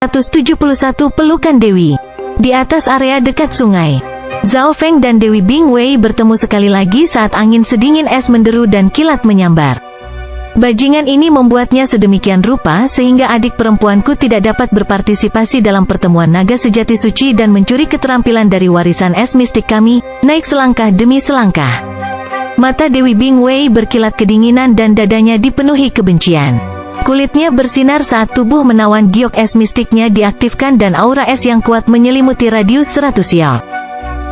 171 Pelukan Dewi. Di atas area dekat sungai, Zhao Feng dan Dewi Bingwei bertemu sekali lagi saat angin sedingin es menderu dan kilat menyambar. Bajingan ini membuatnya sedemikian rupa sehingga adik perempuanku tidak dapat berpartisipasi dalam pertemuan naga sejati suci dan mencuri keterampilan dari warisan es mistik kami, naik selangkah demi selangkah. Mata Dewi Bingwei berkilat kedinginan dan dadanya dipenuhi kebencian. Kulitnya bersinar saat tubuh menawan giok es mistiknya diaktifkan dan aura es yang kuat menyelimuti radius 100 yard.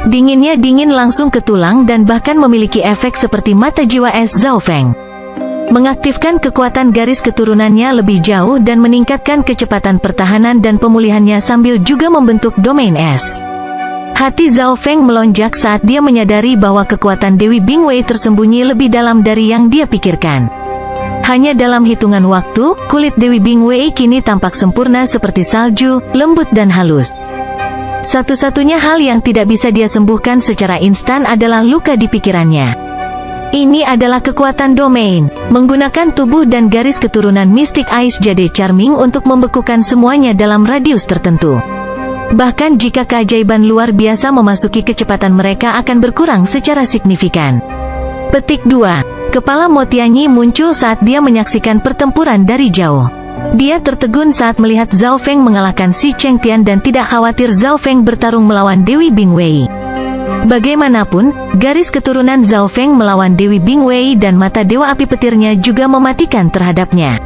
Dinginnya dingin langsung ke tulang dan bahkan memiliki efek seperti mata jiwa es Zhao Feng. Mengaktifkan kekuatan garis keturunannya lebih jauh dan meningkatkan kecepatan pertahanan dan pemulihannya sambil juga membentuk domain es. Hati Zhao Feng melonjak saat dia menyadari bahwa kekuatan Dewi Bingwei tersembunyi lebih dalam dari yang dia pikirkan. Hanya dalam hitungan waktu, kulit Dewi Bingwei kini tampak sempurna seperti salju, lembut dan halus. Satu-satunya hal yang tidak bisa dia sembuhkan secara instan adalah luka di pikirannya. Ini adalah kekuatan domain, menggunakan tubuh dan garis keturunan mistik Ice Jade Charming untuk membekukan semuanya dalam radius tertentu. Bahkan jika keajaiban luar biasa memasuki kecepatan mereka akan berkurang secara signifikan. Petik 2. Kepala Motianyi muncul saat dia menyaksikan pertempuran dari jauh. Dia tertegun saat melihat Zhao Feng mengalahkan si Cheng Tian dan tidak khawatir Zhao Feng bertarung melawan Dewi Bingwei. Bagaimanapun, garis keturunan Zhao Feng melawan Dewi Bingwei dan mata dewa api petirnya juga mematikan terhadapnya.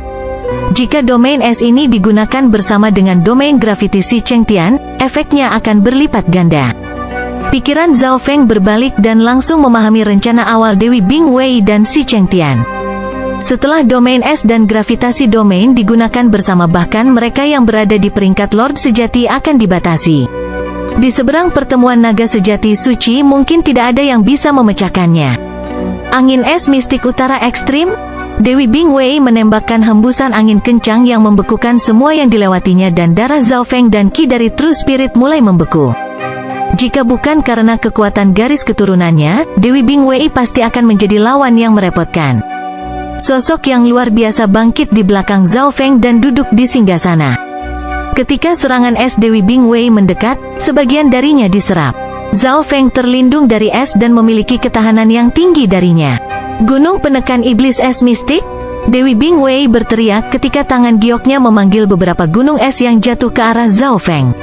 Jika domain es ini digunakan bersama dengan domain gravity si Cheng Tian, efeknya akan berlipat ganda. Pikiran Zhao Feng berbalik dan langsung memahami rencana awal Dewi Bingwei dan si Cheng Tian. Setelah domain es dan gravitasi domain digunakan bersama, bahkan mereka yang berada di peringkat Lord Sejati akan dibatasi. Di seberang pertemuan naga sejati suci mungkin tidak ada yang bisa memecahkannya. Angin es mistik utara ekstrim. Dewi Bingwei menembakkan hembusan angin kencang yang membekukan semua yang dilewatinya dan darah Zhao Feng dan ki dari True Spirit mulai membeku. Jika bukan karena kekuatan garis keturunannya, Dewi Bingwei pasti akan menjadi lawan yang merepotkan. Sosok yang luar biasa bangkit di belakang Zhao Feng dan duduk di singgasana. Ketika serangan es Dewi Bingwei mendekat, sebagian darinya diserap. Zhao Feng terlindung dari es dan memiliki ketahanan yang tinggi darinya. Gunung penekan iblis es mistik? Dewi Bingwei berteriak ketika tangan gioknya memanggil beberapa gunung es yang jatuh ke arah Zhao Feng.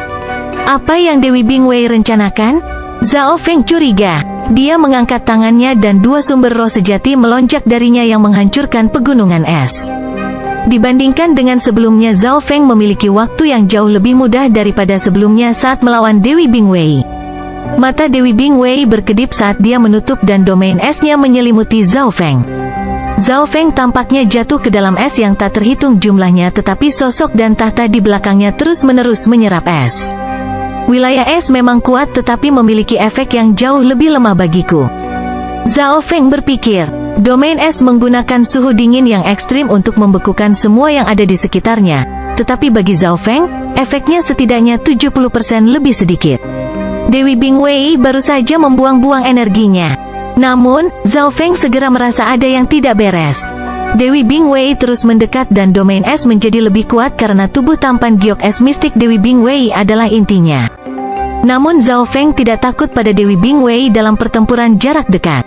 Apa yang Dewi Bingwei rencanakan? Zhao Feng curiga. Dia mengangkat tangannya dan dua sumber roh sejati melonjak darinya yang menghancurkan pegunungan es. Dibandingkan dengan sebelumnya, Zhao Feng memiliki waktu yang jauh lebih mudah daripada sebelumnya saat melawan Dewi Bingwei. Mata Dewi Bingwei berkedip saat dia menutup dan domain esnya menyelimuti Zhao Feng. Zhao Feng tampaknya jatuh ke dalam es yang tak terhitung jumlahnya, tetapi sosok dan tahta di belakangnya terus-menerus menyerap es. Wilayah es memang kuat tetapi memiliki efek yang jauh lebih lemah bagiku. Zhao Feng berpikir. Domain es menggunakan suhu dingin yang ekstrim untuk membekukan semua yang ada di sekitarnya, tetapi bagi Zhao Feng, efeknya setidaknya 70% lebih sedikit. Dewi Bingwei baru saja membuang-buang energinya. Namun, Zhao Feng segera merasa ada yang tidak beres. Dewi Bingwei terus mendekat dan domain es menjadi lebih kuat karena tubuh tampan giok es mistik Dewi Bingwei adalah intinya. Namun Zhao Feng tidak takut pada Dewi Bingwei dalam pertempuran jarak dekat.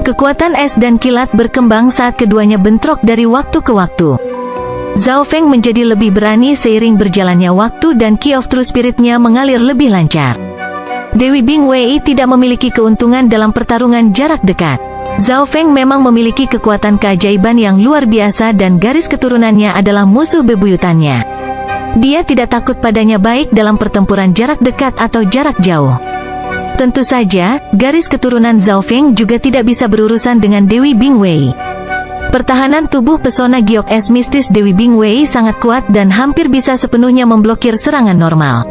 Kekuatan es dan kilat berkembang saat keduanya bentrok dari waktu ke waktu. Zhao Feng menjadi lebih berani seiring berjalannya waktu dan Ki of True Spirit-nya mengalir lebih lancar. Dewi Bingwei tidak memiliki keuntungan dalam pertarungan jarak dekat. Zhao Feng memang memiliki kekuatan keajaiban yang luar biasa dan garis keturunannya adalah musuh bebuyutannya. Dia tidak takut padanya baik dalam pertempuran jarak dekat atau jarak jauh. Tentu saja, garis keturunan Zhao Feng juga tidak bisa berurusan dengan Dewi Bingwei. Pertahanan tubuh pesona giok es mistis Dewi Bingwei sangat kuat dan hampir bisa sepenuhnya memblokir serangan normal.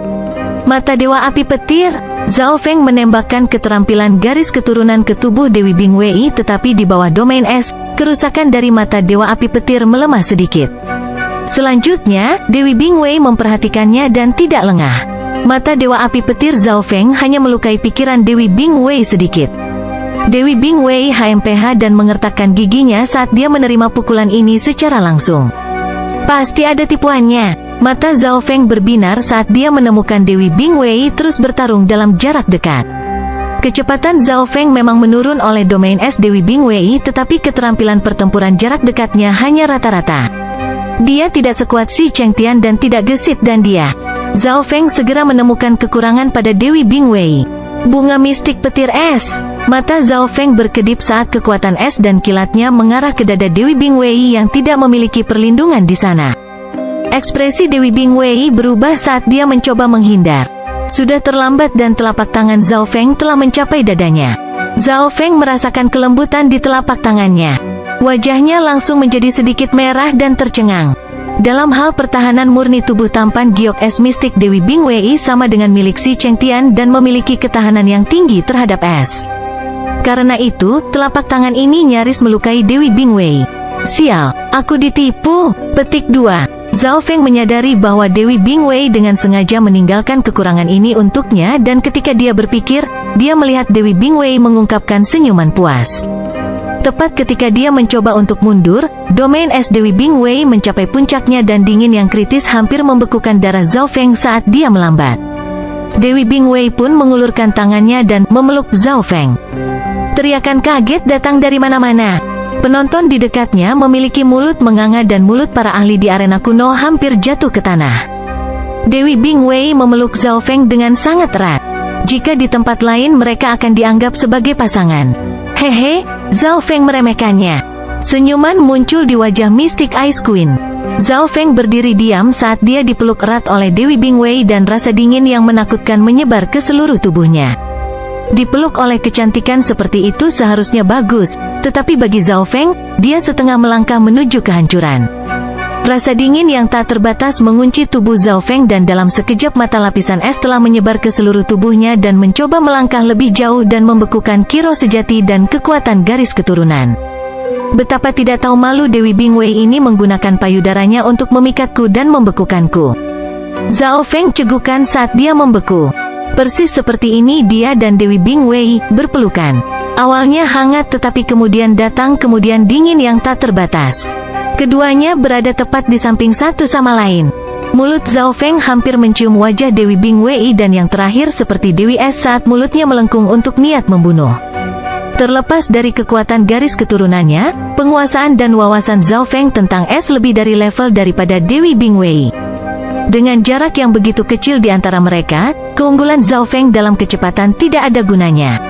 Mata dewa api petir. Zhao Feng menembakkan keterampilan garis keturunan ke tubuh Dewi Bingwei, tetapi di bawah domain es, kerusakan dari mata dewa api petir melemah sedikit. Selanjutnya, Dewi Bingwei memperhatikannya dan tidak lengah. Mata dewa api petir Zhao Feng hanya melukai pikiran Dewi Bingwei sedikit. Dewi Bingwei HMPH dan mengertakkan giginya saat dia menerima pukulan ini secara langsung. Pasti ada tipuannya. Mata Zhao Feng berbinar saat dia menemukan Dewi Bingwei terus bertarung dalam jarak dekat. Kecepatan Zhao Feng memang menurun oleh domain es Dewi Bingwei, tetapi keterampilan pertempuran jarak dekatnya hanya rata-rata. Dia tidak sekuat Si Chengtian dan tidak gesit dan dia. Zhao Feng segera menemukan kekurangan pada Dewi Bingwei. Bunga mistik petir es. Mata Zhao Feng berkedip saat kekuatan es dan kilatnya mengarah ke dada Dewi Bingwei yang tidak memiliki perlindungan di sana. Ekspresi Dewi Bingwei berubah saat dia mencoba menghindar. Sudah terlambat dan telapak tangan Zhao Feng telah mencapai dadanya. Zhao Feng merasakan kelembutan di telapak tangannya. Wajahnya langsung menjadi sedikit merah dan tercengang. Dalam hal pertahanan murni tubuh tampan giok es mistik Dewi Bingwei sama dengan milik Si Chengtian dan memiliki ketahanan yang tinggi terhadap es. Karena itu, telapak tangan ini nyaris melukai Dewi Bingwei. Sial, aku ditipu. Petik 2. Zhao Feng menyadari bahwa Dewi Bingwei dengan sengaja meninggalkan kekurangan ini untuknya dan ketika dia berpikir, dia melihat Dewi Bingwei mengungkapkan senyuman puas. Tepat ketika dia mencoba untuk mundur, domain es Dewi Bingwei mencapai puncaknya dan dingin yang kritis hampir membekukan darah Zhao Feng saat dia melambat. Dewi Bingwei pun mengulurkan tangannya dan memeluk Zhao Feng. Teriakan kaget datang dari mana-mana. Penonton di dekatnya memiliki mulut menganga dan mulut para ahli di arena kuno hampir jatuh ke tanah. Dewi Bingwei memeluk Zhao Feng dengan sangat erat. Jika di tempat lain mereka akan dianggap sebagai pasangan. Hehe, Zhao Feng meremehkannya. Senyuman muncul di wajah Mystic Ice Queen. Zhao Feng berdiri diam saat dia dipeluk erat oleh Dewi Bingwei dan rasa dingin yang menakutkan menyebar ke seluruh tubuhnya. Dipeluk oleh kecantikan seperti itu seharusnya bagus, tetapi bagi Zhao Feng, dia setengah melangkah menuju kehancuran. Rasa dingin yang tak terbatas mengunci tubuh Zhao Feng dan dalam sekejap mata lapisan es telah menyebar ke seluruh tubuhnya dan mencoba melangkah lebih jauh dan membekukan kiro sejati dan kekuatan garis keturunan. Betapa tidak tahu malu Dewi Bingwei ini menggunakan payudaranya untuk memikatku dan membekukanku. Zhao Feng cegukan saat dia membeku. Persis seperti ini dia dan Dewi Bingwei berpelukan. Awalnya hangat tetapi kemudian datang kemudian dingin yang tak terbatas. Keduanya berada tepat di samping satu sama lain. Mulut Zhao Feng hampir mencium wajah Dewi Bingwei dan yang terakhir seperti Dewi Es saat mulutnya melengkung untuk niat membunuh. Terlepas dari kekuatan garis keturunannya, penguasaan dan wawasan Zhao Feng tentang es lebih dari level daripada Dewi Bingwei. Dengan jarak yang begitu kecil di antara mereka, keunggulan Zhao Feng dalam kecepatan tidak ada gunanya.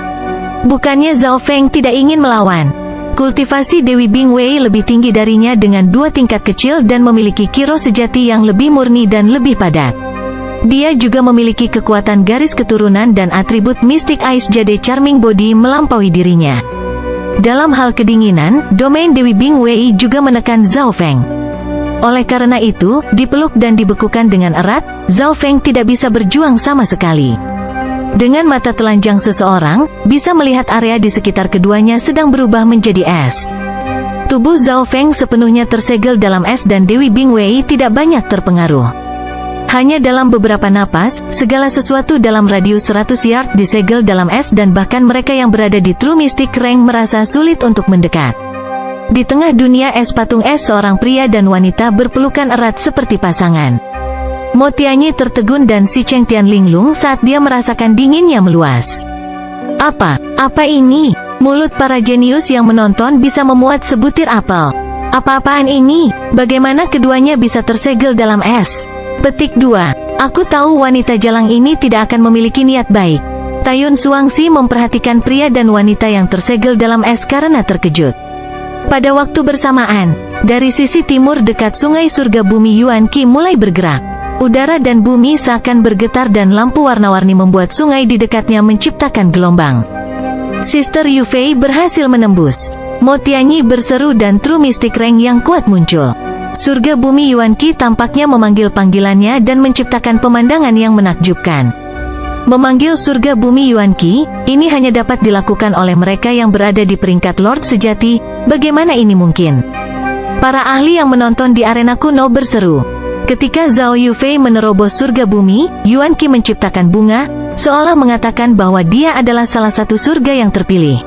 Bukannya Zhao Feng tidak ingin melawan. Kultivasi Dewi Bingwei lebih tinggi darinya dengan 2 tingkat kecil dan memiliki kiro sejati yang lebih murni dan lebih padat. Dia juga memiliki kekuatan garis keturunan dan atribut Mystic Ice Jade Charming Body melampaui dirinya. Dalam hal kedinginan, domain Dewi Bingwei juga menekan Zhao Feng. Oleh karena itu, dipeluk dan dibekukan dengan erat, Zhao Feng tidak bisa berjuang sama sekali. Dengan mata telanjang seseorang, bisa melihat area di sekitar keduanya sedang berubah menjadi es. Tubuh Zhao Feng sepenuhnya tersegel dalam es dan Dewi Bingwei tidak banyak terpengaruh. Hanya dalam beberapa napas, segala sesuatu dalam radius 100 yard disegel dalam es dan bahkan mereka yang berada di True Mystic Rank merasa sulit untuk mendekat. Di tengah dunia es patung es seorang pria dan wanita berpelukan erat seperti pasangan. Mo Tianyi tertegun dan Si Chengtian linglung saat dia merasakan dinginnya meluas. Apa ini? Mulut para jenius yang menonton bisa memuat sebutir apel. Apa-apaan ini? Bagaimana keduanya bisa tersegel dalam es? Petik 2. Aku tahu wanita jalang ini tidak akan memiliki niat baik. Taiyun Suangsi memperhatikan pria dan wanita yang tersegel dalam es karena terkejut. Pada waktu bersamaan, dari sisi timur dekat sungai surga bumi Yuan Qi mulai bergerak. Udara dan bumi seakan bergetar dan lampu warna-warni membuat sungai di dekatnya menciptakan gelombang. Sister Yu Fei berhasil menembus. Mo Tianyi berseru dan True Mystic Rank yang kuat muncul. Surga bumi Yuan Qi tampaknya memanggil panggilannya dan menciptakan pemandangan yang menakjubkan. Memanggil surga bumi Yuan Qi, ini hanya dapat dilakukan oleh mereka yang berada di peringkat Lord sejati. Bagaimana ini mungkin? Para ahli yang menonton di arena kuno berseru. Ketika Zhao Yufei menerobos surga bumi, Yuan Qi menciptakan bunga, seolah mengatakan bahwa dia adalah salah satu surga yang terpilih.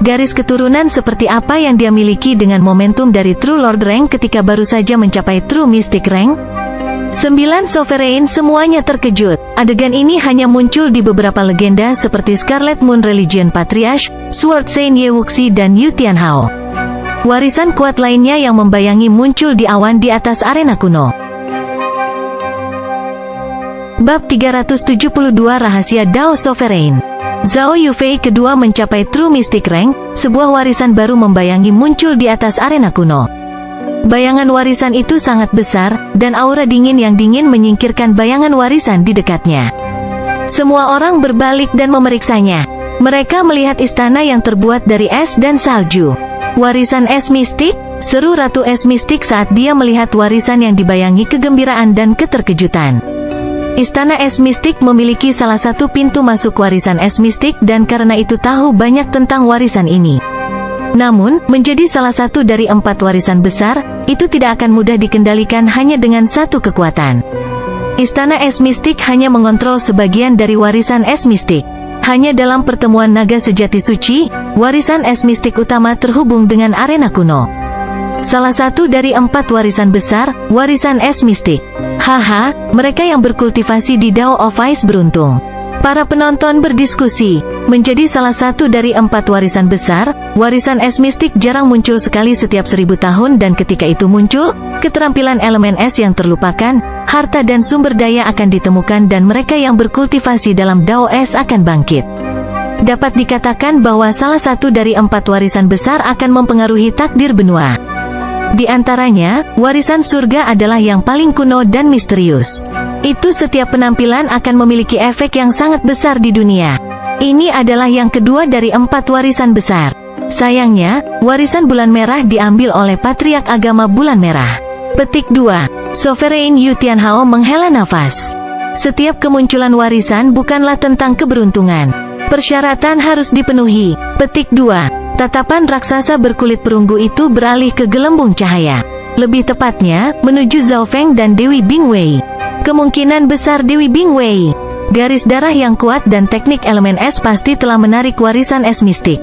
Garis keturunan seperti apa yang dia miliki dengan momentum dari True Lord Rank ketika baru saja mencapai True Mystic Rank? 9 Sovereign semuanya terkejut. Adegan ini hanya muncul di beberapa legenda seperti Scarlet Moon Religion Patriarch, Sword Saint Ye Wuxi dan Yu Tianhao. Warisan kuat lainnya yang membayangi muncul di awan di atas arena kuno. Bab 372 Rahasia Dao Sovereign. Zhao Yufei kedua mencapai True Mystic Rank, sebuah warisan baru membayangi muncul di atas arena kuno. Bayangan warisan itu sangat besar, dan aura dingin yang dingin menyingkirkan bayangan warisan di dekatnya. Semua orang berbalik dan memeriksanya. Mereka melihat istana yang terbuat dari es dan salju. Warisan es mistik, seru Ratu Es Mistik saat dia melihat warisan yang dibayangi kegembiraan dan keterkejutan. Istana Es Mistik memiliki salah satu pintu masuk warisan es mistik dan karena itu tahu banyak tentang warisan ini. Namun, menjadi salah satu dari 4 warisan besar, itu tidak akan mudah dikendalikan hanya dengan satu kekuatan. Istana Es Mistik hanya mengontrol sebagian dari warisan es mistik. Hanya dalam pertemuan naga sejati suci, warisan es mistik utama terhubung dengan arena kuno. Salah satu dari 4 warisan besar, warisan es mistik. Haha, mereka yang berkultivasi di Dao of Ice beruntung. Para penonton berdiskusi. Menjadi salah satu dari 4 warisan besar, warisan es mistik jarang muncul sekali setiap 1000 tahun dan ketika itu muncul, keterampilan elemen es yang terlupakan, harta dan sumber daya akan ditemukan dan mereka yang berkultivasi dalam Dao es akan bangkit. Dapat dikatakan bahwa salah satu dari 4 warisan besar akan mempengaruhi takdir benua. Di antaranya, warisan surga adalah yang paling kuno dan misterius. Itu setiap penampilan akan memiliki efek yang sangat besar di dunia. Ini adalah yang kedua dari 4 warisan besar. Sayangnya, warisan bulan merah diambil oleh Patriark Agama Bulan Merah. Petik 2. Sovereign Yu Tianhao menghela nafas. Setiap kemunculan warisan bukanlah tentang keberuntungan. Persyaratan harus dipenuhi. Petik 2. Tatapan raksasa berkulit perunggu itu beralih ke gelembung cahaya. Lebih tepatnya, menuju Zhao Feng dan Dewi Bingwei. Kemungkinan besar Dewi Bingwei. Garis darah yang kuat dan teknik elemen es pasti telah menarik warisan es mistik.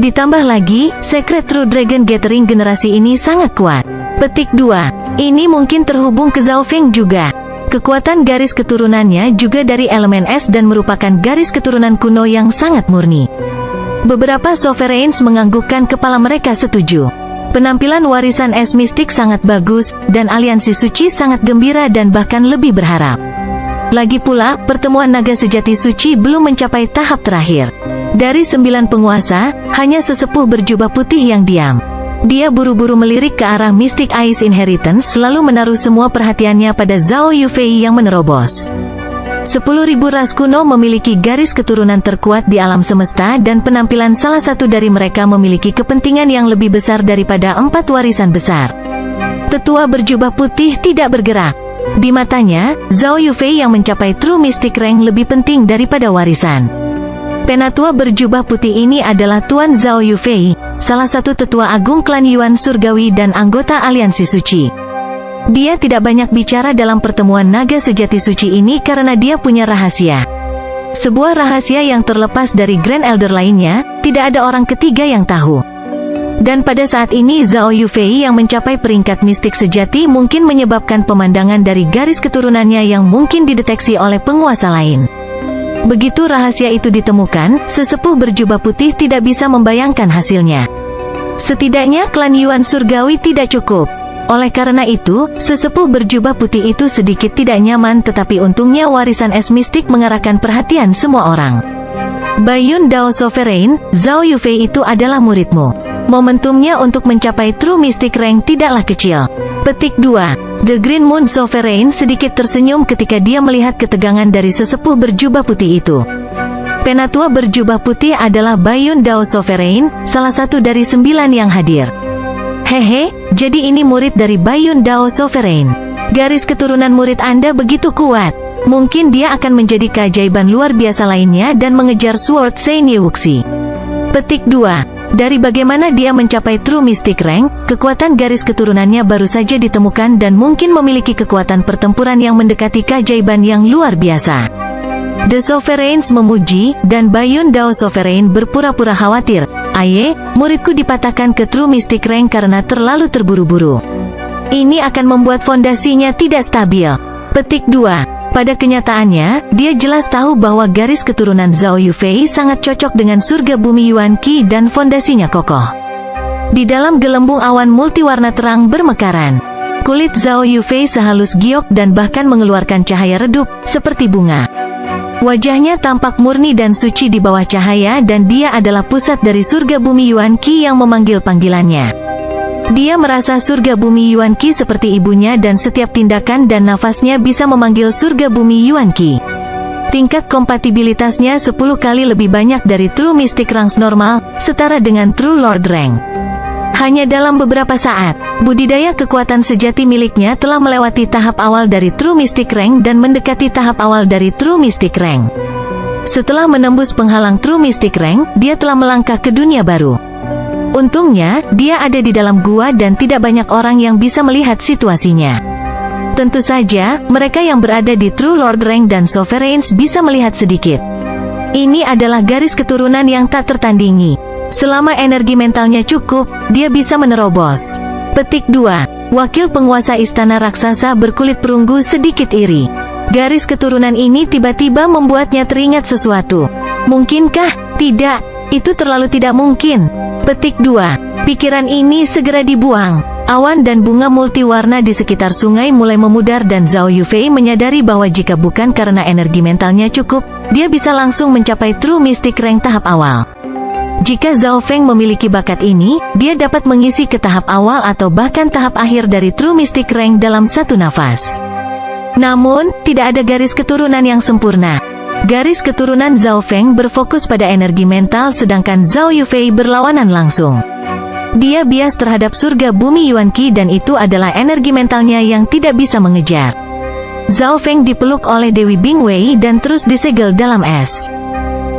Ditambah lagi, Secret True Dragon Gathering generasi ini sangat kuat. Petik 2. Ini mungkin terhubung ke Zhao Feng juga. Kekuatan garis keturunannya juga dari elemen es dan merupakan garis keturunan kuno yang sangat murni. Beberapa sovereigns menganggukkan kepala mereka setuju. Penampilan warisan es mistik sangat bagus, dan aliansi suci sangat gembira dan bahkan lebih berharap. Lagi pula, pertemuan naga sejati suci belum mencapai tahap terakhir. Dari 9 penguasa, hanya sesepuh berjubah putih yang diam. Dia buru-buru melirik ke arah Mystic Ice Inheritance lalu menaruh semua perhatiannya pada Zhao Yufei yang menerobos. 10.000 ras kuno memiliki garis keturunan terkuat di alam semesta dan penampilan salah satu dari mereka memiliki kepentingan yang lebih besar daripada 4 warisan besar. Tetua berjubah putih tidak bergerak. Di matanya, Zhao Yufei yang mencapai True Mystic Rank lebih penting daripada warisan. Penatua berjubah putih ini adalah Tuan Zhao Yufei, salah satu tetua agung klan Yuan Surgawi dan anggota aliansi suci. Dia tidak banyak bicara dalam pertemuan naga sejati suci ini karena dia punya rahasia. Sebuah rahasia yang terlepas dari Grand Elder lainnya, tidak ada orang ketiga yang tahu. Dan pada saat ini Zhao Yufei yang mencapai peringkat mistik sejati mungkin menyebabkan pemandangan dari garis keturunannya yang mungkin dideteksi oleh penguasa lain. Begitu rahasia itu ditemukan, sesepuh berjubah putih tidak bisa membayangkan hasilnya. Setidaknya klan Yuan Surgawi tidak cukup. Oleh karena itu, sesepuh berjubah putih itu sedikit tidak nyaman tetapi untungnya warisan es mistik mengarahkan perhatian semua orang. Baiyun Dao Sovereign, Zhao Yufei itu adalah muridmu. Momentumnya untuk mencapai True Mystic Rank tidaklah kecil. Petik 2. The Green Moon Sovereign sedikit tersenyum ketika dia melihat ketegangan dari sesepuh berjubah putih itu. Penatua berjubah putih adalah Baiyun Dao Sovereign, salah satu dari 9 yang hadir. Hehe, jadi ini murid dari Baiyun Dao Sovereign. Garis keturunan murid Anda begitu kuat. Mungkin dia akan menjadi keajaiban luar biasa lainnya dan mengejar Sword Saint Ye Wuxi. Petik 2. Dari bagaimana dia mencapai True Mystic Rank, kekuatan garis keturunannya baru saja ditemukan dan mungkin memiliki kekuatan pertempuran yang mendekati keajaiban yang luar biasa. The Sovereigns memuji, dan Baiyun Dao Sovereign berpura-pura khawatir. Aye, muridku dipatahkan ke True Mystic Rank karena terlalu terburu-buru. Ini akan membuat fondasinya tidak stabil. Petik 2. Pada kenyataannya, dia jelas tahu bahwa garis keturunan Zhao Yufei sangat cocok dengan surga bumi Yuan Qi dan fondasinya kokoh. Di dalam gelembung awan multiwarna terang bermekaran, kulit Zhao Yufei sehalus giok dan bahkan mengeluarkan cahaya redup, seperti bunga. Wajahnya tampak murni dan suci di bawah cahaya dan dia adalah pusat dari surga bumi Yuan Qi yang memanggil panggilannya. Dia merasa surga bumi Yuan Qi seperti ibunya dan setiap tindakan dan nafasnya bisa memanggil surga bumi Yuan Qi. Tingkat kompatibilitasnya 10 kali lebih banyak dari True Mystic Rank normal, setara dengan True Lord Rank. Hanya dalam beberapa saat, budidaya kekuatan sejati miliknya telah melewati tahap awal dari True Mystic Rank dan mendekati tahap awal dari True Mystic Rank. Setelah menembus penghalang True Mystic Rank, dia telah melangkah ke dunia baru. Untungnya, dia ada di dalam gua dan tidak banyak orang yang bisa melihat situasinya. Tentu saja, mereka yang berada di True Lord Rank dan Sovereigns bisa melihat sedikit. Ini adalah garis keturunan yang tak tertandingi. Selama energi mentalnya cukup, dia bisa menerobos. Petik 2. Wakil penguasa istana raksasa berkulit perunggu sedikit iri. Garis keturunan ini tiba-tiba membuatnya teringat sesuatu. Mungkinkah? Tidak, itu terlalu tidak mungkin. Petik 2. Pikiran ini segera dibuang. Awan dan bunga multiwarna di sekitar sungai mulai memudar dan Zhao Yufei menyadari bahwa jika bukan karena energi mentalnya cukup, dia bisa langsung mencapai True Mystic Rank tahap awal. Jika Zhao Feng memiliki bakat ini, dia dapat mengisi ke tahap awal atau bahkan tahap akhir dari True Mystic Rank dalam satu nafas. Namun, tidak ada garis keturunan yang sempurna. Garis keturunan Zhao Feng berfokus pada energi mental sedangkan Zhao Yufei berlawanan langsung. Dia bias terhadap surga bumi Yuan Qi dan itu adalah energi mentalnya yang tidak bisa mengejar. Zhao Feng dipeluk oleh Dewi Bingwei dan terus disegel dalam es.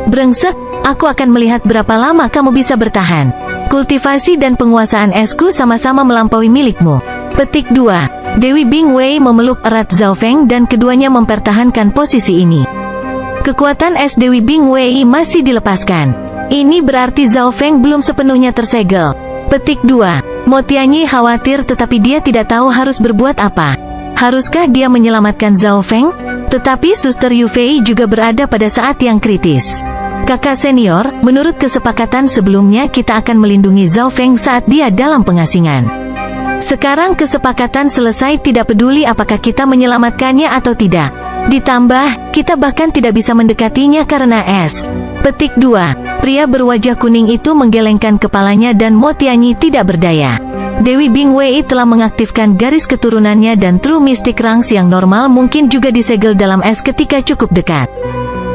Brengsek, aku akan melihat berapa lama kamu bisa bertahan. Kultivasi dan penguasaan esku sama-sama melampaui milikmu. Petik 2. Dewi Bingwei memeluk erat Zhao Feng dan keduanya mempertahankan posisi ini. Kekuatan es Dewi Bingwei masih dilepaskan. Ini berarti Zhao Feng belum sepenuhnya tersegel. Petik 2. Mo Tianyi khawatir tetapi dia tidak tahu harus berbuat apa. Haruskah dia menyelamatkan Zhao Feng? Tetapi Suster Yufei juga berada pada saat yang kritis. Kakak senior, menurut kesepakatan sebelumnya kita akan melindungi Zhao Feng saat dia dalam pengasingan. Sekarang kesepakatan selesai tidak peduli apakah kita menyelamatkannya atau tidak. Ditambah, kita bahkan tidak bisa mendekatinya karena es. Petik 2. Pria berwajah kuning itu menggelengkan kepalanya dan Mo Tianyi tidak berdaya. Dewi Bingwei telah mengaktifkan garis keturunannya dan True Mystic Ranks yang normal mungkin juga disegel dalam es ketika cukup dekat.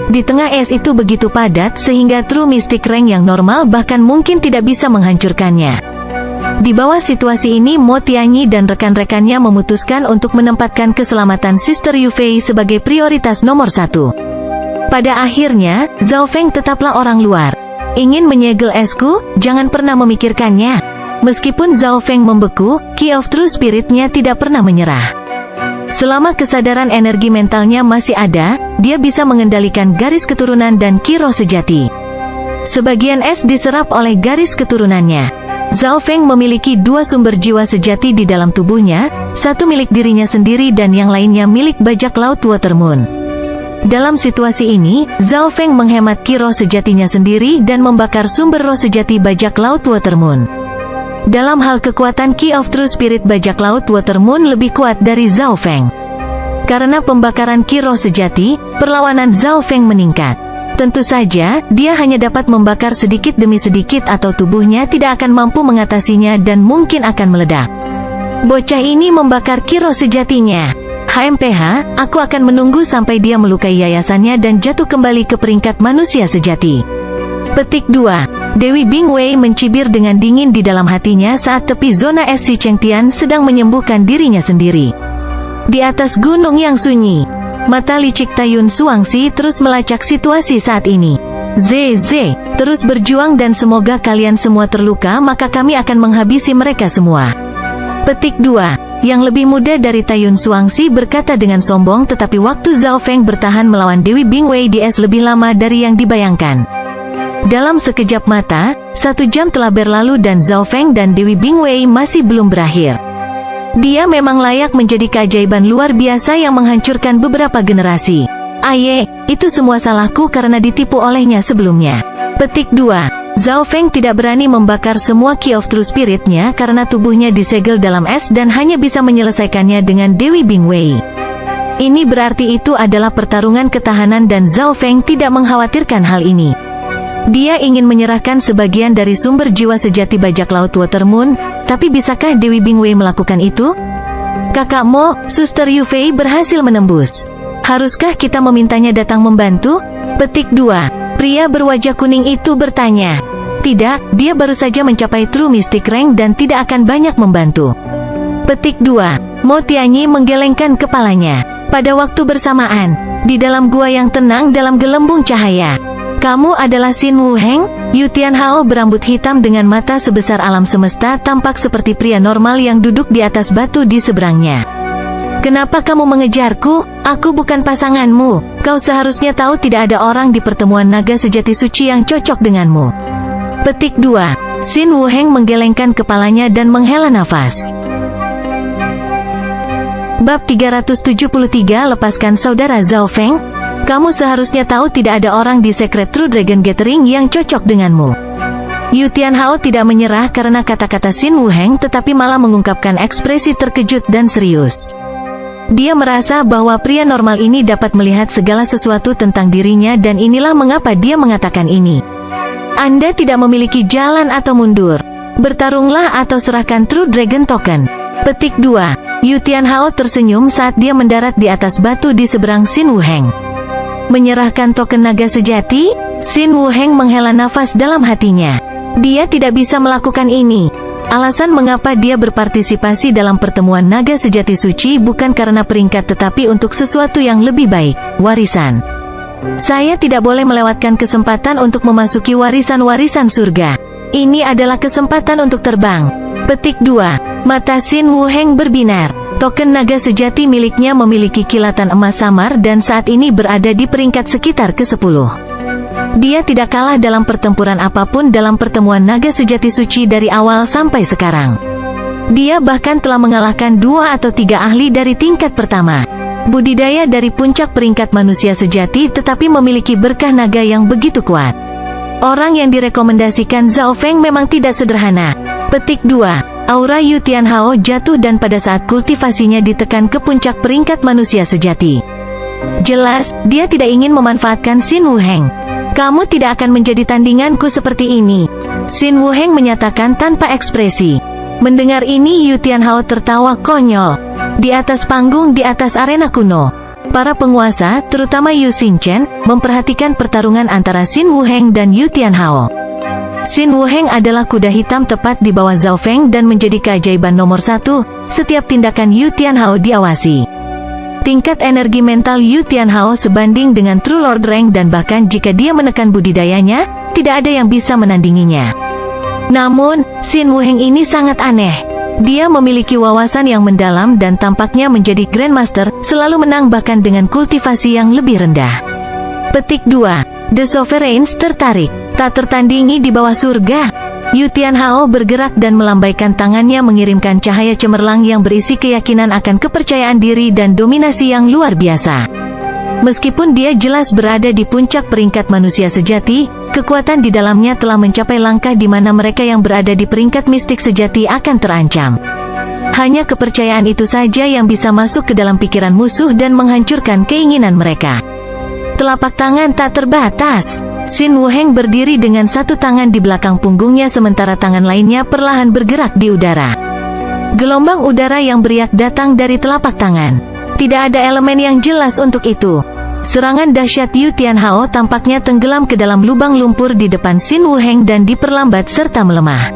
Di tengah es itu begitu padat sehingga True Mystic Rank yang normal bahkan mungkin tidak bisa menghancurkannya. Di bawah situasi ini Mo Tianyi dan rekan-rekannya memutuskan untuk menempatkan keselamatan Sister Yufei sebagai prioritas nomor 1. Pada akhirnya, Zhao Feng tetaplah orang luar. Ingin menyegel esku? Jangan pernah memikirkannya. Meskipun Zhao Feng membeku, Key of True Spirit-nya tidak pernah menyerah. Selama kesadaran energi mentalnya masih ada, dia bisa mengendalikan garis keturunan dan Ki roh sejati. Sebagian es diserap oleh garis keturunannya. Zhao Feng memiliki 2 sumber jiwa sejati di dalam tubuhnya, satu milik dirinya sendiri dan yang lainnya milik bajak laut Water Moon. Dalam situasi ini, Zhao Feng menghemat Ki roh sejatinya sendiri dan membakar sumber roh sejati bajak laut Water Moon. Dalam hal kekuatan Key of True Spirit bajak laut Water Moon lebih kuat dari Zhao Feng. Karena pembakaran Ki roh sejati, perlawanan Zhao Feng meningkat. Tentu saja, dia hanya dapat membakar sedikit demi sedikit atau tubuhnya tidak akan mampu mengatasinya dan mungkin akan meledak. Bocah ini membakar Ki roh sejatinya. HMPH, aku akan menunggu sampai dia melukai yayasannya dan jatuh kembali ke peringkat manusia sejati. Petik 2. Dewi Bingwei mencibir dengan dingin di dalam hatinya saat tepi zona es si Chengtian sedang menyembuhkan dirinya sendiri. Di atas gunung yang sunyi, mata licik Tayun Suangsi terus melacak situasi saat ini. ZZ, terus berjuang dan semoga kalian semua terluka maka kami akan menghabisi mereka semua. Petik 2. Yang lebih muda dari Tayun Suangsi berkata dengan sombong tetapi waktu Zhao Feng bertahan melawan Dewi Bingwei di es lebih lama dari yang dibayangkan. Dalam sekejap mata, 1 jam telah berlalu dan Zhao Feng dan Dewi Bingwei masih belum berakhir. Dia memang layak menjadi keajaiban luar biasa yang menghancurkan beberapa generasi. Aye, itu semua salahku karena ditipu olehnya sebelumnya. Petik 2. Zhao Feng tidak berani membakar semua Key of True Spirit-nya karena tubuhnya disegel dalam es dan hanya bisa menyelesaikannya dengan Dewi Bingwei. Ini berarti itu adalah pertarungan ketahanan dan Zhao Feng tidak mengkhawatirkan hal ini. Dia ingin menyerahkan sebagian dari sumber jiwa sejati bajak laut Water Moon, tapi bisakah Dewi Bingwei melakukan itu? Kakak Mo, Suster Yu Fei berhasil menembus. Haruskah kita memintanya datang membantu? Petik 2. Pria berwajah kuning itu bertanya. Tidak, dia baru saja mencapai True Mystic Rank dan tidak akan banyak membantu. Petik 2. Mo Tianyi menggelengkan kepalanya. Pada waktu bersamaan, di dalam gua yang tenang dalam gelembung cahaya. Kamu adalah Xin Wuheng? Yu Tianhao berambut hitam dengan mata sebesar alam semesta tampak seperti pria normal yang duduk di atas batu di seberangnya. Kenapa kamu mengejarku? Aku bukan pasanganmu. Kau seharusnya tahu tidak ada orang di pertemuan naga sejati suci yang cocok denganmu. Petik 2. Xin Wuheng menggelengkan kepalanya dan menghela nafas. Bab 373 Lepaskan Saudara Zhao Feng. Kamu seharusnya tahu tidak ada orang di Secret True Dragon Gathering yang cocok denganmu. Yu Tianhao tidak menyerah karena kata-kata Xin Wuheng tetapi malah mengungkapkan ekspresi terkejut dan serius. Dia merasa bahwa pria normal ini dapat melihat segala sesuatu tentang dirinya dan inilah mengapa dia mengatakan ini. Anda tidak memiliki jalan atau mundur. Bertarunglah atau serahkan True Dragon Token. Petik 2. Yu Tianhao tersenyum saat dia mendarat di atas batu di seberang Xin Wuheng. Menyerahkan token naga sejati? Xin Wuheng menghela nafas dalam hatinya. Dia tidak bisa melakukan ini. Alasan mengapa dia berpartisipasi dalam pertemuan naga sejati suci bukan karena peringkat tetapi untuk sesuatu yang lebih baik, warisan. Saya tidak boleh melewatkan kesempatan untuk memasuki warisan-warisan surga. Ini adalah kesempatan untuk terbang. Petik 2. Mata Xin Wuheng berbinar. Token naga sejati miliknya memiliki kilatan emas samar dan saat ini berada di peringkat sekitar ke-10. Dia tidak kalah dalam pertempuran apapun dalam pertemuan naga sejati suci dari awal sampai sekarang. Dia bahkan telah mengalahkan 2 atau 3 ahli dari tingkat pertama. Budidaya dari puncak peringkat manusia sejati tetapi memiliki berkah naga yang begitu kuat. Orang yang direkomendasikan Zhao Feng memang tidak sederhana. Petik 2. Aura Yu Tianhao jatuh dan pada saat kultivasinya ditekan ke puncak peringkat manusia sejati. Jelas, dia tidak ingin memanfaatkan Xin Wuheng. Kamu tidak akan menjadi tandinganku seperti ini. Xin Wuheng menyatakan tanpa ekspresi. Mendengar ini Yu Tianhao tertawa konyol. Di atas panggung di atas arena kuno, para penguasa, terutama Yu Xingchen, memperhatikan pertarungan antara Xin Wuheng dan Yu Tianhao. Xin Wuheng adalah kuda hitam tepat di bawah Zhao Feng dan menjadi keajaiban nomor 1. Setiap tindakan Yu Tianhao diawasi. Tingkat energi mental Yu Tianhao sebanding dengan True Lord Rank dan bahkan jika dia menekan budidayanya, tidak ada yang bisa menandinginya. Namun, Xin Wuheng ini sangat aneh. Dia memiliki wawasan yang mendalam dan tampaknya menjadi Grandmaster, selalu menang bahkan dengan kultivasi yang lebih rendah. Petik 2. The Sovereigns tertarik. Tak tertandingi di bawah surga. Yu Tianhao bergerak dan melambaikan tangannya mengirimkan cahaya cemerlang yang berisi keyakinan akan kepercayaan diri dan dominasi yang luar biasa. Meskipun dia jelas berada di puncak peringkat manusia sejati, kekuatan di dalamnya telah mencapai langkah di mana mereka yang berada di peringkat mistik sejati akan terancam. Hanya kepercayaan itu saja yang bisa masuk ke dalam pikiran musuh dan menghancurkan keinginan mereka. Telapak tangan tak terbatas. Xin Wuheng berdiri dengan satu tangan di belakang punggungnya sementara tangan lainnya perlahan bergerak di udara. Gelombang udara yang beriak datang dari telapak tangan. Tidak ada elemen yang jelas untuk itu. Serangan dahsyat Yu Tianhao tampaknya tenggelam ke dalam lubang lumpur di depan Xin Wuheng dan diperlambat serta melemah.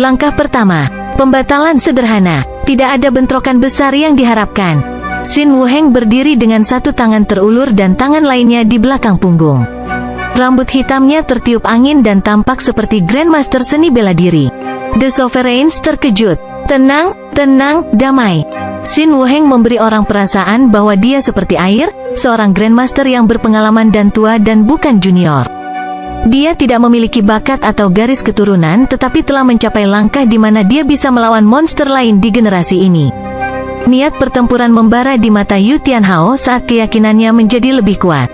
Langkah pertama, pembatalan sederhana. Tidak ada bentrokan besar yang diharapkan. Xin Wuheng berdiri dengan satu tangan terulur dan tangan lainnya di belakang punggung. Rambut hitamnya tertiup angin dan tampak seperti Grandmaster seni bela diri. The Sovereigns terkejut. Tenang, tenang, damai. Xin Wuheng memberi orang perasaan bahwa dia seperti air, seorang Grandmaster yang berpengalaman dan tua dan bukan junior. Dia tidak memiliki bakat atau garis keturunan tetapi telah mencapai langkah di mana dia bisa melawan monster lain di generasi ini. Niat pertempuran membara di mata Yu Tianhao saat keyakinannya menjadi lebih kuat.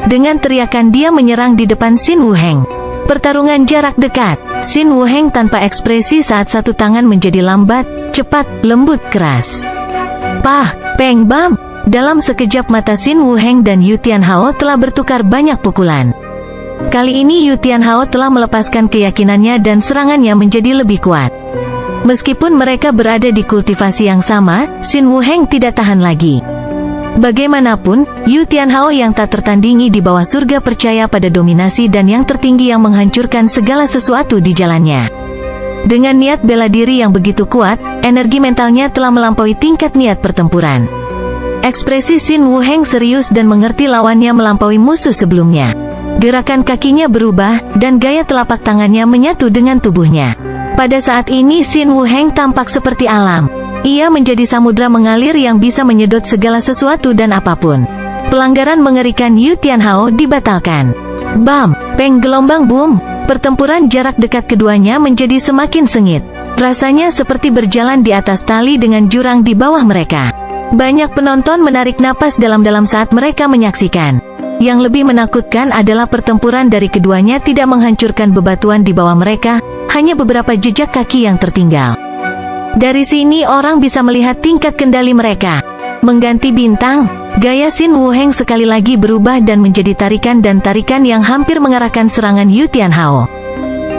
Dengan teriakan dia menyerang di depan Xin Wuheng. Pertarungan jarak dekat. Xin Wuheng tanpa ekspresi saat satu tangan menjadi lambat, cepat, lembut, keras. Pah, peng bam. Dalam sekejap mata Xin Wuheng dan Yu Tianhao telah bertukar banyak pukulan. Kali ini Yu Tianhao telah melepaskan keyakinannya dan serangannya menjadi lebih kuat. Meskipun mereka berada di kultivasi yang sama, Xin Wuheng tidak tahan lagi. Bagaimanapun, Yu Tianhao yang tak tertandingi di bawah surga percaya pada dominasi dan yang tertinggi yang menghancurkan segala sesuatu di jalannya. Dengan niat bela diri yang begitu kuat, energi mentalnya telah melampaui tingkat niat pertempuran. Ekspresi Xin Wuheng serius dan mengerti lawannya melampaui musuh sebelumnya. Gerakan kakinya berubah, dan gaya telapak tangannya menyatu dengan tubuhnya. Pada saat ini Xin Wuheng tampak seperti alam. Ia menjadi samudra mengalir yang bisa menyedot segala sesuatu dan apapun. Pelanggaran mengerikan Yu Tianhao dibatalkan. Bam! Peng gelombang boom! Pertempuran jarak dekat keduanya menjadi semakin sengit. Rasanya seperti berjalan di atas tali dengan jurang di bawah mereka. Banyak penonton menarik napas dalam-dalam saat mereka menyaksikan. Yang lebih menakutkan adalah pertempuran dari keduanya tidak menghancurkan bebatuan di bawah mereka, hanya beberapa jejak kaki yang tertinggal. Dari sini orang bisa melihat tingkat kendali mereka. Mengganti bintang, gaya Xin Wuheng sekali lagi berubah dan menjadi tarikan yang hampir mengarahkan serangan Yu Tianhao.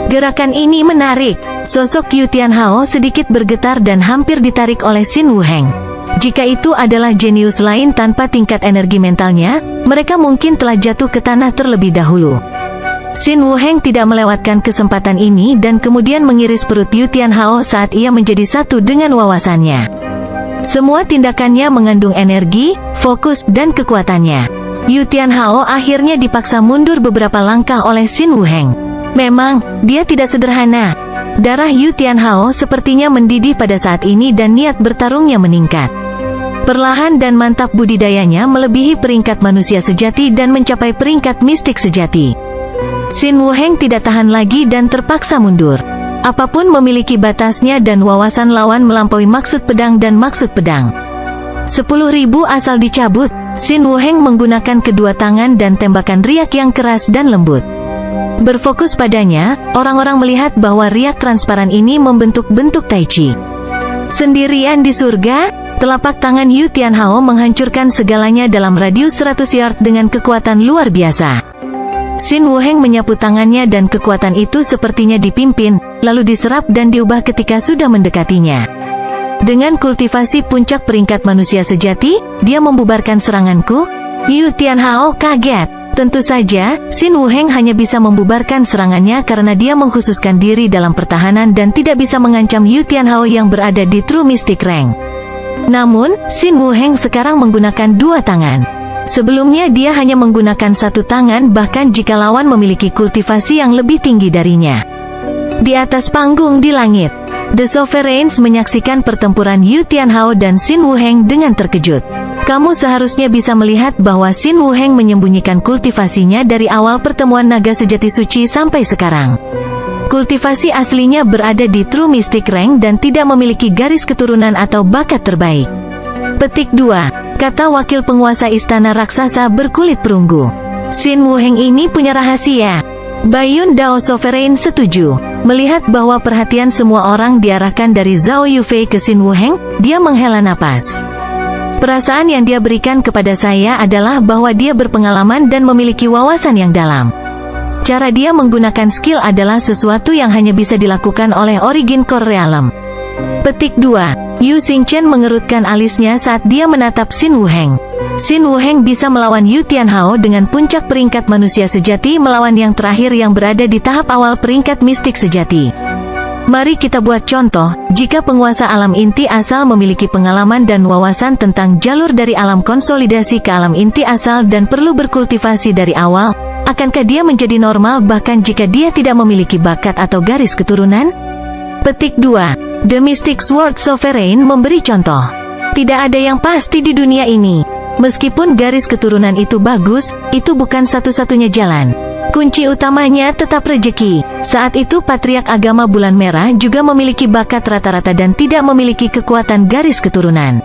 Gerakan ini menarik. Sosok Yu Tianhao sedikit bergetar dan hampir ditarik oleh Xin Wuheng. Jika itu adalah jenius lain tanpa tingkat energi mentalnya, mereka mungkin telah jatuh ke tanah terlebih dahulu. Xin Wuheng tidak melewatkan kesempatan ini dan kemudian mengiris perut Yu Tianhao saat ia menjadi satu dengan wawasannya. Semua tindakannya mengandung energi, fokus, dan kekuatannya. Yu Tianhao akhirnya dipaksa mundur beberapa langkah oleh Xin Wuheng. Memang, dia tidak sederhana. Darah Yu Tianhao sepertinya mendidih pada saat ini dan niat bertarungnya meningkat. Perlahan dan mantap budidayanya melebihi peringkat manusia sejati dan mencapai peringkat mistik sejati. Xin Wuheng tidak tahan lagi dan terpaksa mundur. Apapun memiliki batasnya dan wawasan lawan melampaui maksud pedang dan maksud pedang. 10.000 asal dicabut. Xin Wuheng menggunakan kedua tangan dan tembakan riak yang keras dan lembut. Berfokus padanya, orang-orang melihat bahwa riak transparan ini membentuk bentuk Tai Chi. Sendirian di surga, telapak tangan Yu Tianhao menghancurkan segalanya dalam radius 100 yard dengan kekuatan luar biasa. Xin Wuheng menyapu tangannya dan kekuatan itu sepertinya dipimpin, lalu diserap dan diubah ketika sudah mendekatinya. Dengan kultivasi puncak peringkat manusia sejati, dia membubarkan seranganku. Yu Tianhao kaget. Tentu saja, Xin Wuheng hanya bisa membubarkan serangannya karena dia mengkhususkan diri dalam pertahanan dan tidak bisa mengancam Yu Tianhao yang berada di True Mystic Rank. Namun, Xin Wuheng sekarang menggunakan dua tangan. Sebelumnya dia hanya menggunakan satu tangan bahkan jika lawan memiliki kultivasi yang lebih tinggi darinya. Di atas panggung di langit, The Sovereigns menyaksikan pertempuran Yu Tianhao dan Xin Wuheng dengan terkejut. Kamu seharusnya bisa melihat bahwa Xin Wuheng menyembunyikan kultivasinya dari awal pertemuan naga sejati suci sampai sekarang. Kultivasi aslinya berada di True Mystic Rank dan tidak memiliki garis keturunan atau bakat terbaik. Petik 2. Kata wakil penguasa istana raksasa berkulit perunggu. Xin Wuheng ini punya rahasia. Bayun Dao Sovereign setuju. Melihat bahwa perhatian semua orang diarahkan dari Zhao Yufei ke Xin Wuheng, dia menghela napas. Perasaan yang dia berikan kepada saya adalah bahwa dia berpengalaman dan memiliki wawasan yang dalam. Cara dia menggunakan skill adalah sesuatu yang hanya bisa dilakukan oleh Origin Core Realm. Petik 2. Yu Xingchen mengerutkan alisnya saat dia menatap Xin Wuheng. Xin Wuheng bisa melawan Yu Tianhao dengan puncak peringkat manusia sejati melawan yang terakhir yang berada di tahap awal peringkat mistik sejati. Mari kita buat contoh, jika penguasa alam inti asal memiliki pengalaman dan wawasan tentang jalur dari alam konsolidasi ke alam inti asal dan perlu berkultivasi dari awal, akankah dia menjadi normal bahkan jika dia tidak memiliki bakat atau garis keturunan? Petik 2. The Mystic Sword Sovereign memberi contoh. Tidak ada yang pasti di dunia ini. Meskipun garis keturunan itu bagus, itu bukan satu-satunya jalan. Kunci utamanya tetap rejeki. Saat itu patriark agama bulan merah juga memiliki bakat rata-rata dan tidak memiliki kekuatan garis keturunan.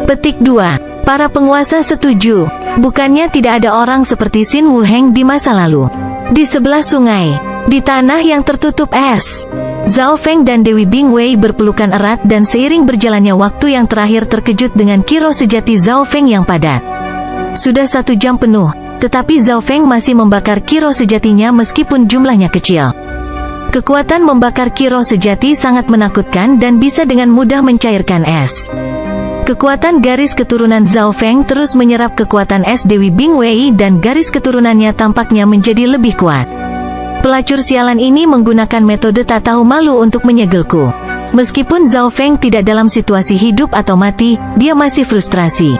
Petik 2. Para penguasa setuju. Bukannya tidak ada orang seperti Xin Wuheng di masa lalu. Di sebelah sungai, di tanah yang tertutup es, Zhao Feng dan Dewi Bingwei berpelukan erat dan seiring berjalannya waktu yang terakhir terkejut dengan kiro sejati Zhao Feng yang padat. Sudah 1 jam penuh, tetapi Zhao Feng masih membakar kiro sejatinya meskipun jumlahnya kecil. Kekuatan membakar kiro sejati sangat menakutkan dan bisa dengan mudah mencairkan es. Kekuatan garis keturunan Zhao Feng terus menyerap kekuatan es Dewi Bingwei dan garis keturunannya tampaknya menjadi lebih kuat. Pelacur sialan ini menggunakan metode tak tahu malu untuk menyegelku. Meskipun Zhao Feng tidak dalam situasi hidup atau mati, dia masih frustrasi.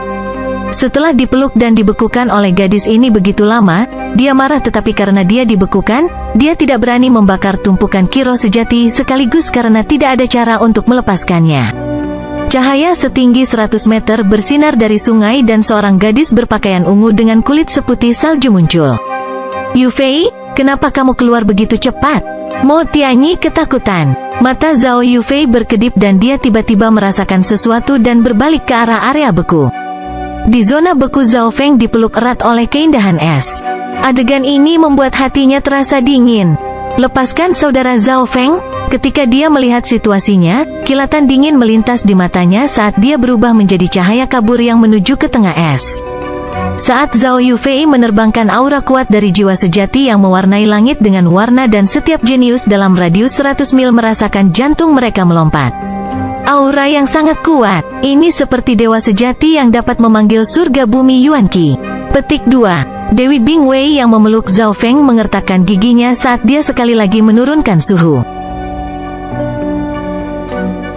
Setelah dipeluk dan dibekukan oleh gadis ini begitu lama, dia marah tetapi karena dia dibekukan, dia tidak berani membakar tumpukan kiro sejati sekaligus karena tidak ada cara untuk melepaskannya. Cahaya setinggi 100 meter bersinar dari sungai dan seorang gadis berpakaian ungu dengan kulit seputih salju muncul. Yu Fei, kenapa kamu keluar begitu cepat? Mo Tianyi ketakutan. Mata Zhao Yu Fei berkedip dan dia tiba-tiba merasakan sesuatu dan berbalik ke arah area beku. Di zona beku Zhao Feng dipeluk erat oleh keindahan es. Adegan ini membuat hatinya terasa dingin. Lepaskan saudara Zhao Feng. Ketika dia melihat situasinya, kilatan dingin melintas di matanya saat dia berubah menjadi cahaya kabur yang menuju ke tengah es. Saat Zhao Yufei menerbangkan aura kuat dari jiwa sejati yang mewarnai langit dengan warna dan setiap jenius dalam radius 100 mil merasakan jantung mereka melompat. Aura yang sangat kuat, ini seperti dewa sejati yang dapat memanggil surga bumi Yuan Qi. Petik 2. Dewi Bingwei yang memeluk Zhao Feng mengertakkan giginya saat dia sekali lagi menurunkan suhu.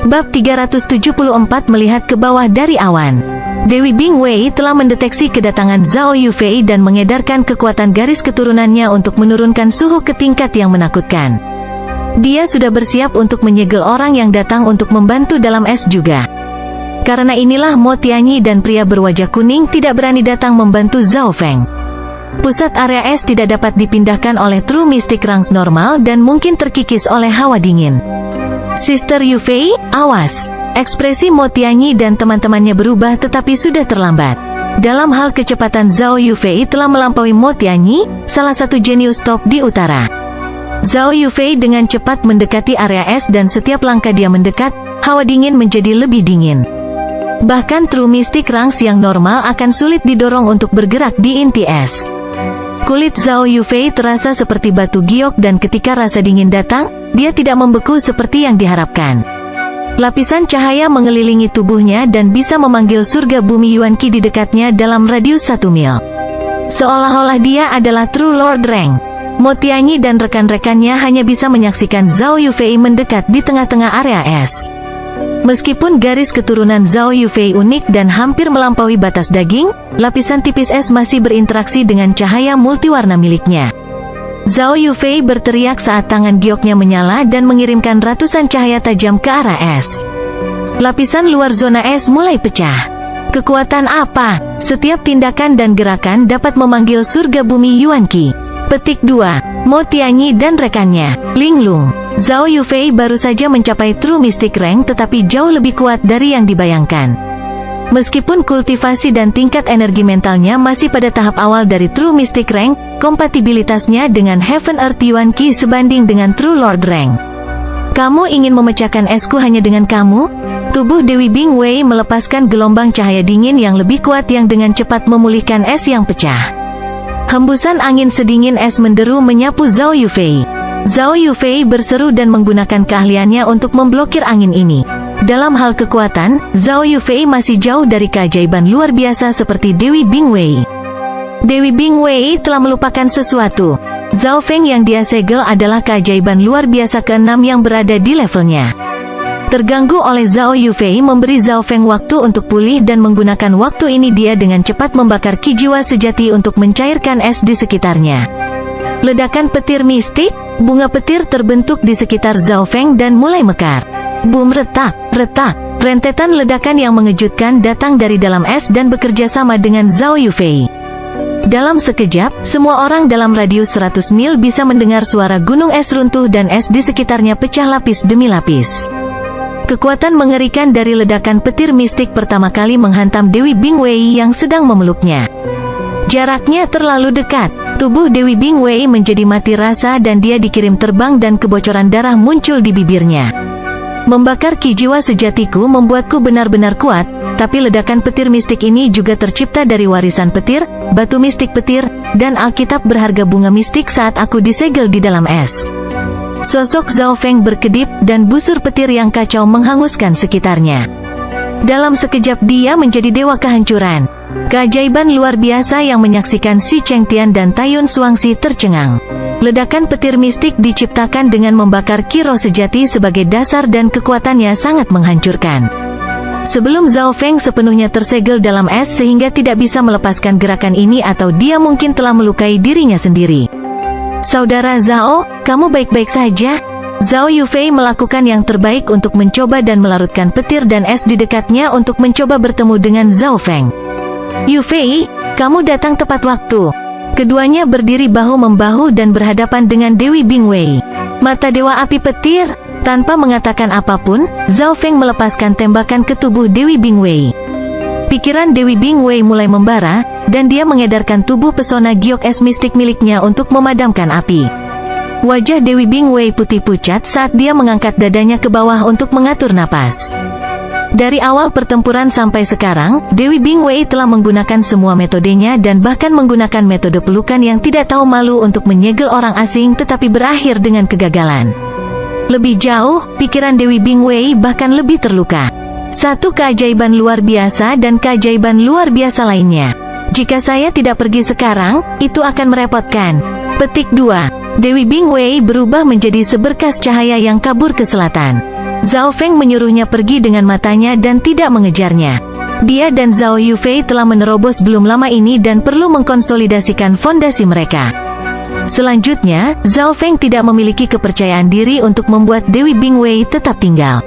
Bab 374 melihat ke bawah dari awan. Dewi Bingwei telah mendeteksi kedatangan Zhao Yufei dan mengedarkan kekuatan garis keturunannya untuk menurunkan suhu ke tingkat yang menakutkan. Dia sudah bersiap untuk menyegel orang yang datang untuk membantu dalam es juga. Karena inilah Mo Tianyi dan pria berwajah kuning tidak berani datang membantu Zhao Feng. Pusat area es tidak dapat dipindahkan oleh True Mystic Ranks normal dan mungkin terkikis oleh hawa dingin. Sister Yufei, awas! Ekspresi Mo Tianyi dan teman-temannya berubah tetapi sudah terlambat. Dalam hal kecepatan Zhao Yufei telah melampaui Mo Tianyi, salah satu jenius top di utara. Zhao Yufei dengan cepat mendekati area es dan setiap langkah dia mendekat, hawa dingin menjadi lebih dingin. Bahkan True Mystic Ranks yang normal akan sulit didorong untuk bergerak di inti es. Kulit Zhao Yufei terasa seperti batu giok dan ketika rasa dingin datang, dia tidak membeku seperti yang diharapkan. Lapisan cahaya mengelilingi tubuhnya dan bisa memanggil surga bumi Yuan Qi di dekatnya dalam radius 1 mil. Seolah-olah dia adalah True Lord Rank. Mo Tianyi dan rekan-rekannya hanya bisa menyaksikan Zhao Yufei mendekat di tengah-tengah area es. Meskipun garis keturunan Zhao Yufei unik dan hampir melampaui batas daging, lapisan tipis es masih berinteraksi dengan cahaya multiwarna miliknya. Zhao Yufei berteriak saat tangan gioknya menyala dan mengirimkan ratusan cahaya tajam ke arah es. Lapisan luar zona es mulai pecah. Kekuatan apa? Setiap tindakan dan gerakan dapat memanggil surga bumi Yuan Qi. Petik 2. Mo Tianyi dan rekannya. Linglung. Zhao Yufei baru saja mencapai True Mystic Rank tetapi jauh lebih kuat dari yang dibayangkan. Meskipun kultivasi dan tingkat energi mentalnya masih pada tahap awal dari True Mystic Rank, kompatibilitasnya dengan Heaven Earth Yuan Qi sebanding dengan True Lord Rank. Kamu ingin memecahkan esku hanya dengan kamu? Tubuh Dewi Bingwei melepaskan gelombang cahaya dingin yang lebih kuat yang dengan cepat memulihkan es yang pecah. Hembusan angin sedingin es menderu menyapu Zhao Yufei. Zhao Yufei berseru dan menggunakan keahliannya untuk memblokir angin ini. Dalam hal kekuatan, Zhao Yufei masih jauh dari keajaiban luar biasa seperti Dewi Bingwei. Dewi Bingwei telah melupakan sesuatu. Zhao Feng yang dia segel adalah keajaiban luar biasa ke-6 yang berada di levelnya. Terganggu oleh Zhao Yufei memberi Zhao Feng waktu untuk pulih dan menggunakan waktu ini dia dengan cepat membakar ki jiwa sejati untuk mencairkan es di sekitarnya. Ledakan petir mistik, bunga petir terbentuk di sekitar Zhao Feng dan mulai mekar. Boom, retak, retak, rentetan ledakan yang mengejutkan datang dari dalam es dan bekerja sama dengan Zhao Yufei. Dalam sekejap, semua orang dalam radius 100 mil bisa mendengar suara gunung es runtuh dan es di sekitarnya pecah lapis demi lapis. Kekuatan mengerikan dari ledakan petir mistik pertama kali menghantam Dewi Bingwei yang sedang memeluknya. Jaraknya terlalu dekat. Tubuh Dewi Bingwei menjadi mati rasa dan dia dikirim terbang dan kebocoran darah muncul di bibirnya. Membakar ki jiwa sejatiku membuatku benar-benar kuat, tapi ledakan petir mistik ini juga tercipta dari warisan petir, batu mistik petir, dan alkitab berharga bunga mistik saat aku disegel di dalam es. Sosok Zhao Feng berkedip dan busur petir yang kacau menghanguskan sekitarnya. Dalam sekejap dia menjadi dewa kehancuran. Keajaiban luar biasa yang menyaksikan Si Chengtian dan Taiyun Suangsi tercengang. Ledakan petir mistik diciptakan dengan membakar ki roh sejati sebagai dasar dan kekuatannya sangat menghancurkan. Sebelum Zhao Feng sepenuhnya tersegel dalam es sehingga tidak bisa melepaskan gerakan ini atau dia mungkin telah melukai dirinya sendiri. Saudara Zhao, kamu baik-baik saja? Zhao Yufei melakukan yang terbaik untuk mencoba dan melarutkan petir dan es di dekatnya untuk mencoba bertemu dengan Zhao Feng. Yufei, kamu datang tepat waktu. Keduanya berdiri bahu-membahu dan berhadapan dengan Dewi Bingwei. Mata Dewa Api Petir. Tanpa mengatakan apapun, Zhao Feng melepaskan tembakan ke tubuh Dewi Bingwei. Pikiran Dewi Bingwei mulai membara, dan dia mengedarkan tubuh pesona giok es mistik miliknya untuk memadamkan api. Wajah Dewi Bingwei putih pucat saat dia mengangkat dadanya ke bawah untuk mengatur napas. Dari awal pertempuran sampai sekarang, Dewi Bingwei telah menggunakan semua metodenya dan bahkan menggunakan metode pelukan yang tidak tahu malu untuk menyegel orang asing tetapi berakhir dengan kegagalan. Lebih jauh, pikiran Dewi Bingwei bahkan lebih terluka. Satu keajaiban luar biasa dan keajaiban luar biasa lainnya. Jika saya tidak pergi sekarang, itu akan merepotkan. Petik 2. Dewi Bingwei berubah menjadi seberkas cahaya yang kabur ke selatan. Zhao Feng menyuruhnya pergi dengan matanya dan tidak mengejarnya. Dia dan Zhao Yufei telah menerobos belum lama ini dan perlu mengkonsolidasikan fondasi mereka. Selanjutnya, Zhao Feng tidak memiliki kepercayaan diri untuk membuat Dewi Bingwei tetap tinggal.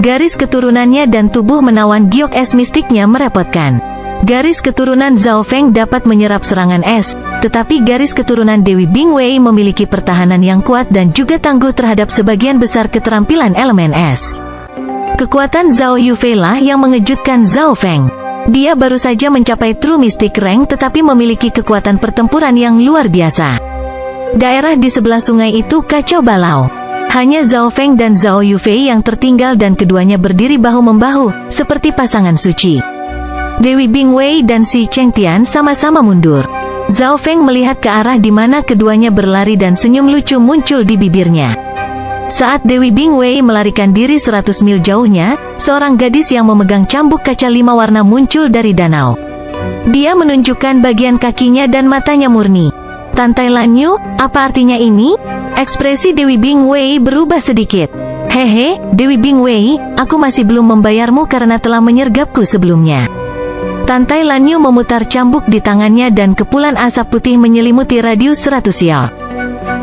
Garis keturunannya dan tubuh menawan giok es mistiknya merepotkan. Garis keturunan Zhao Feng dapat menyerap serangan es, tetapi garis keturunan Dewi Bingwei memiliki pertahanan yang kuat dan juga tangguh terhadap sebagian besar keterampilan elemen es. Kekuatan Zhao Yufei lah yang mengejutkan Zhao Feng. Dia baru saja mencapai True Mystic Rank tetapi memiliki kekuatan pertempuran yang luar biasa. Daerah di sebelah sungai itu kacau balau. Hanya Zhao Feng dan Zhao Yufei yang tertinggal dan keduanya berdiri bahu-membahu, seperti pasangan suci. Dewi Bingwei dan Si Chengtian sama-sama mundur. Zhao Feng melihat ke arah di mana keduanya berlari dan senyum lucu muncul di bibirnya. Saat Dewi Bingwei melarikan diri 100 mil jauhnya, seorang gadis yang memegang cambuk kaca 5 warna muncul dari danau. Dia menunjukkan bagian kakinya dan matanya murni. Tantai Lanyu, apa artinya ini? Ekspresi Dewi Bingwei berubah sedikit. Hehe, Dewi Bingwei, aku masih belum membayarmu karena telah menyergapku sebelumnya. Tantai Lanyu memutar cambuk di tangannya dan kepulan asap putih menyelimuti radius 100 yal.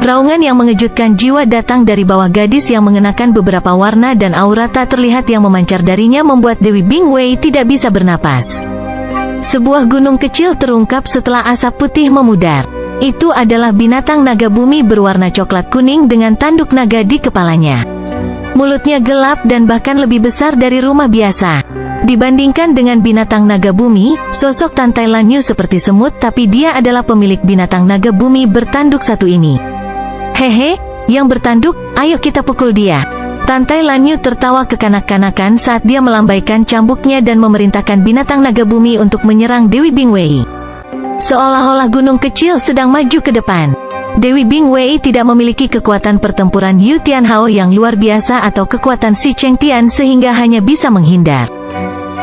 Raungan yang mengejutkan jiwa datang dari bawah gadis yang mengenakan beberapa warna dan aura tak terlihat yang memancar darinya membuat Dewi Bingwei tidak bisa bernapas. Sebuah gunung kecil terungkap setelah asap putih memudar. Itu adalah binatang naga bumi berwarna coklat kuning dengan tanduk naga di kepalanya. Mulutnya gelap dan bahkan lebih besar dari rumah biasa. Dibandingkan dengan binatang naga bumi, sosok Tantai Lanyu seperti semut tapi dia adalah pemilik binatang naga bumi bertanduk satu ini. Hehe, yang bertanduk, ayo kita pukul dia. Tantai Lanyu tertawa kekanak-kanakan saat dia melambaikan cambuknya dan memerintahkan binatang naga bumi untuk menyerang Dewi Bingwei. Seolah-olah gunung kecil sedang maju ke depan. Dewi Bingwei tidak memiliki kekuatan pertempuran Yu Tianhao yang luar biasa atau kekuatan Si Chengtian sehingga hanya bisa menghindar.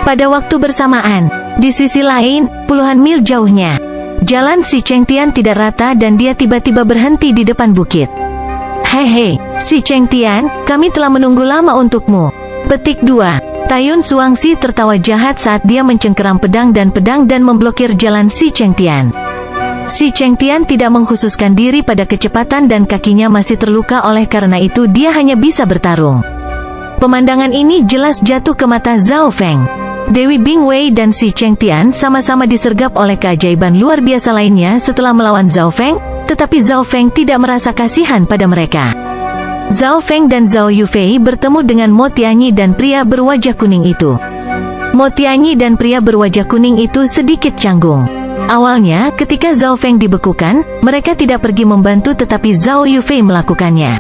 Pada waktu bersamaan, di sisi lain, puluhan mil jauhnya, jalan Si Chengtian tidak rata dan dia tiba-tiba berhenti di depan bukit. Hehe, Si Chengtian, kami telah menunggu lama untukmu. Petik 2. Taiyun Suangsi tertawa jahat saat dia mencengkeram pedang dan memblokir jalan Si Chengtian. Si Chengtian tidak mengkhususkan diri pada kecepatan dan kakinya masih terluka oleh karena itu dia hanya bisa bertarung. Pemandangan ini jelas jatuh ke mata Zhao Feng. Dewi Bingwei dan Si Chengtian sama-sama disergap oleh keajaiban luar biasa lainnya setelah melawan Zhao Feng, tetapi Zhao Feng tidak merasa kasihan pada mereka. Zhao Feng dan Zhao Yufei bertemu dengan Mo Tianyi dan pria berwajah kuning itu. Mo Tianyi dan pria berwajah kuning itu sedikit canggung. Awalnya, ketika Zhao Feng dibekukan, mereka tidak pergi membantu tetapi Zhao Yufei melakukannya.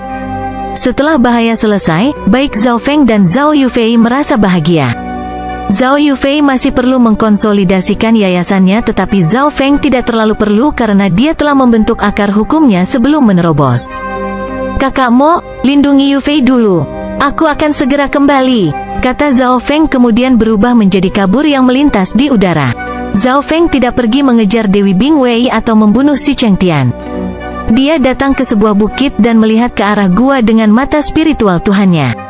Setelah bahaya selesai, baik Zhao Feng dan Zhao Yufei merasa bahagia. Zhao Yufei masih perlu mengkonsolidasikan yayasannya tetapi Zhao Feng tidak terlalu perlu karena dia telah membentuk akar hukumnya sebelum menerobos. "Kakak Mo, lindungi Yufei dulu. Aku akan segera kembali," kata Zhao Feng kemudian berubah menjadi kabur yang melintas di udara. Zhao Feng tidak pergi mengejar Dewi Bingwei atau membunuh Si Chengtian. Dia datang ke sebuah bukit dan melihat ke arah gua dengan mata spiritual Tuhannya.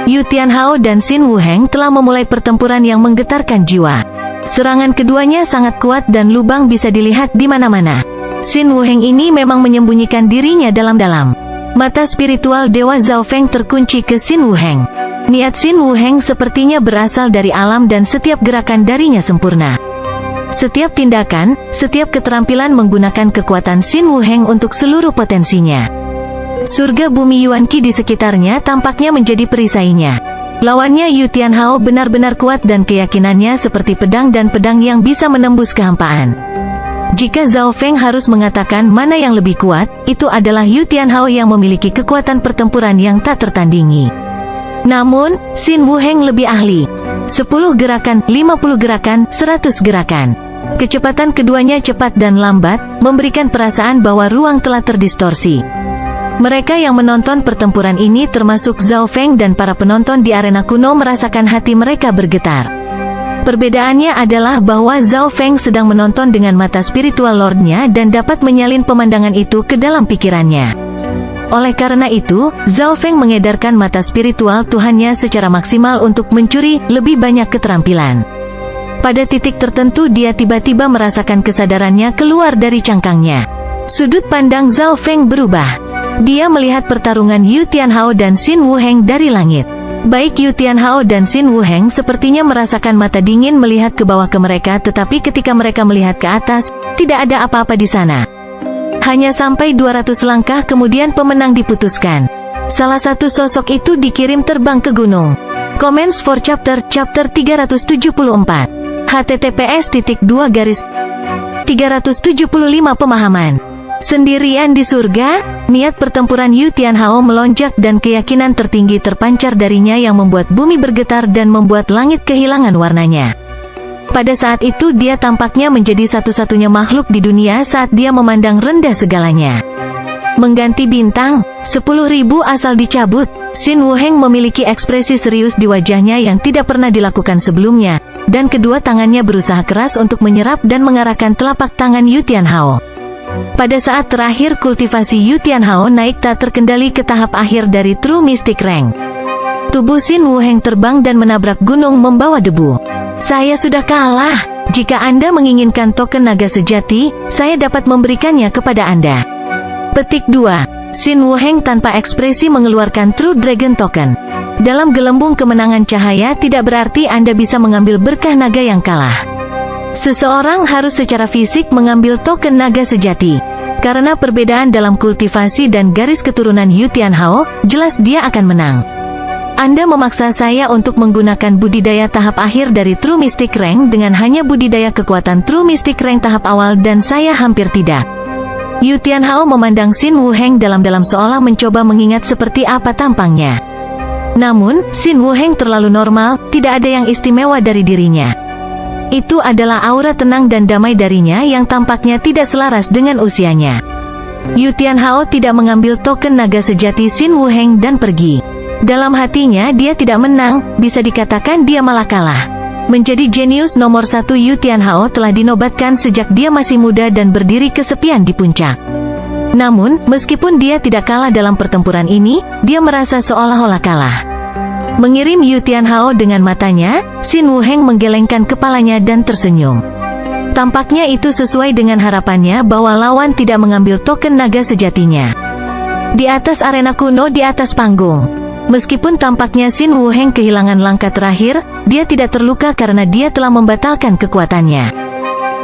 Yu Tianhao dan Xin Wuheng telah memulai pertempuran yang menggetarkan jiwa. Serangan keduanya sangat kuat dan lubang bisa dilihat di mana-mana. Xin Wuheng ini memang menyembunyikan dirinya dalam-dalam. Mata spiritual Dewa Zhao Feng terkunci ke Xin Wuheng. Niat Xin Wuheng sepertinya berasal dari alam dan setiap gerakan darinya sempurna. Setiap tindakan, setiap keterampilan menggunakan kekuatan Xin Wuheng untuk seluruh potensinya. Surga bumi Yuan Qi di sekitarnya tampaknya menjadi perisainya. Lawannya Yu Tianhao benar-benar kuat dan keyakinannya seperti pedang dan pedang yang bisa menembus kehampaan. Jika Zhao Feng harus mengatakan mana yang lebih kuat, itu adalah Yu Tianhao yang memiliki kekuatan pertempuran yang tak tertandingi. Namun, Xin Wuheng lebih ahli. 10 gerakan, 50 gerakan, 100 gerakan. Kecepatan keduanya cepat dan lambat, memberikan perasaan bahwa ruang telah terdistorsi. Mereka yang menonton pertempuran ini termasuk Zhao Feng dan para penonton di arena kuno merasakan hati mereka bergetar. Perbedaannya adalah bahwa Zhao Feng sedang menonton dengan mata spiritual Lordnya dan dapat menyalin pemandangan itu ke dalam pikirannya. Oleh karena itu, Zhao Feng mengedarkan mata spiritual Tuhannya secara maksimal untuk mencuri lebih banyak keterampilan. Pada titik tertentu dia tiba-tiba merasakan kesadarannya keluar dari cangkangnya. Sudut pandang Zhao Feng berubah. Dia melihat pertarungan Yu Tianhao dan Xin Wuheng dari langit. Baik Yu Tianhao dan Xin Wuheng sepertinya merasakan mata dingin melihat ke bawah ke mereka tetapi ketika mereka melihat ke atas, tidak ada apa-apa di sana. Hanya sampai 200 langkah kemudian pemenang diputuskan. Salah satu sosok itu dikirim terbang ke gunung. Comments for chapter 374. https://375 Pemahaman. Sendirian di surga, niat pertempuran Yu Tianhao melonjak dan keyakinan tertinggi terpancar darinya yang membuat bumi bergetar dan membuat langit kehilangan warnanya. Pada saat itu dia tampaknya menjadi satu-satunya makhluk di dunia saat dia memandang rendah segalanya. Mengganti bintang, 10.000 asal dicabut. Xin Wuheng memiliki ekspresi serius di wajahnya yang tidak pernah dilakukan sebelumnya, dan kedua tangannya berusaha keras untuk menyerap dan mengarahkan telapak tangan Yu Tianhao. Pada saat terakhir kultivasi Yu Tianhao naik tak terkendali ke tahap akhir dari True Mystic Rank. Tubuh Xin Wuheng terbang dan menabrak gunung membawa debu. "Saya sudah kalah. Jika Anda menginginkan token naga sejati, saya dapat memberikannya kepada Anda." Petik 2. Xin Wuheng tanpa ekspresi mengeluarkan True Dragon Token. Dalam gelembung kemenangan cahaya tidak berarti Anda bisa mengambil berkah naga yang kalah. Seseorang harus secara fisik mengambil token naga sejati. Karena perbedaan dalam kultivasi dan garis keturunan Yu Tianhao, jelas dia akan menang. Anda memaksa saya untuk menggunakan budidaya tahap akhir dari True Mystic Rank dengan hanya budidaya kekuatan True Mystic Rank tahap awal dan saya hampir tidak. Yu Tianhao memandang Xin Wuheng dalam-dalam seolah mencoba mengingat seperti apa tampangnya. Namun, Xin Wuheng terlalu normal, tidak ada yang istimewa dari dirinya. Itu adalah aura tenang dan damai darinya yang tampaknya tidak selaras dengan usianya. Yu Tianhao tidak mengambil token naga sejati Xin Wuheng dan pergi. Dalam hatinya dia tidak menang, bisa dikatakan dia malah kalah. Menjadi jenius nomor 1 Yu Tianhao telah dinobatkan sejak dia masih muda dan berdiri kesepian di puncak. Namun, meskipun dia tidak kalah dalam pertempuran ini, dia merasa seolah-olah kalah. Mengirim Yu Tianhao dengan matanya, Xin Wuheng menggelengkan kepalanya dan tersenyum. Tampaknya itu sesuai dengan harapannya bahwa lawan tidak mengambil token naga sejatinya. Di atas arena kuno di atas panggung, Meskipun tampaknya Xin Wuheng kehilangan langkah terakhir, dia tidak terluka karena dia telah membatalkan kekuatannya.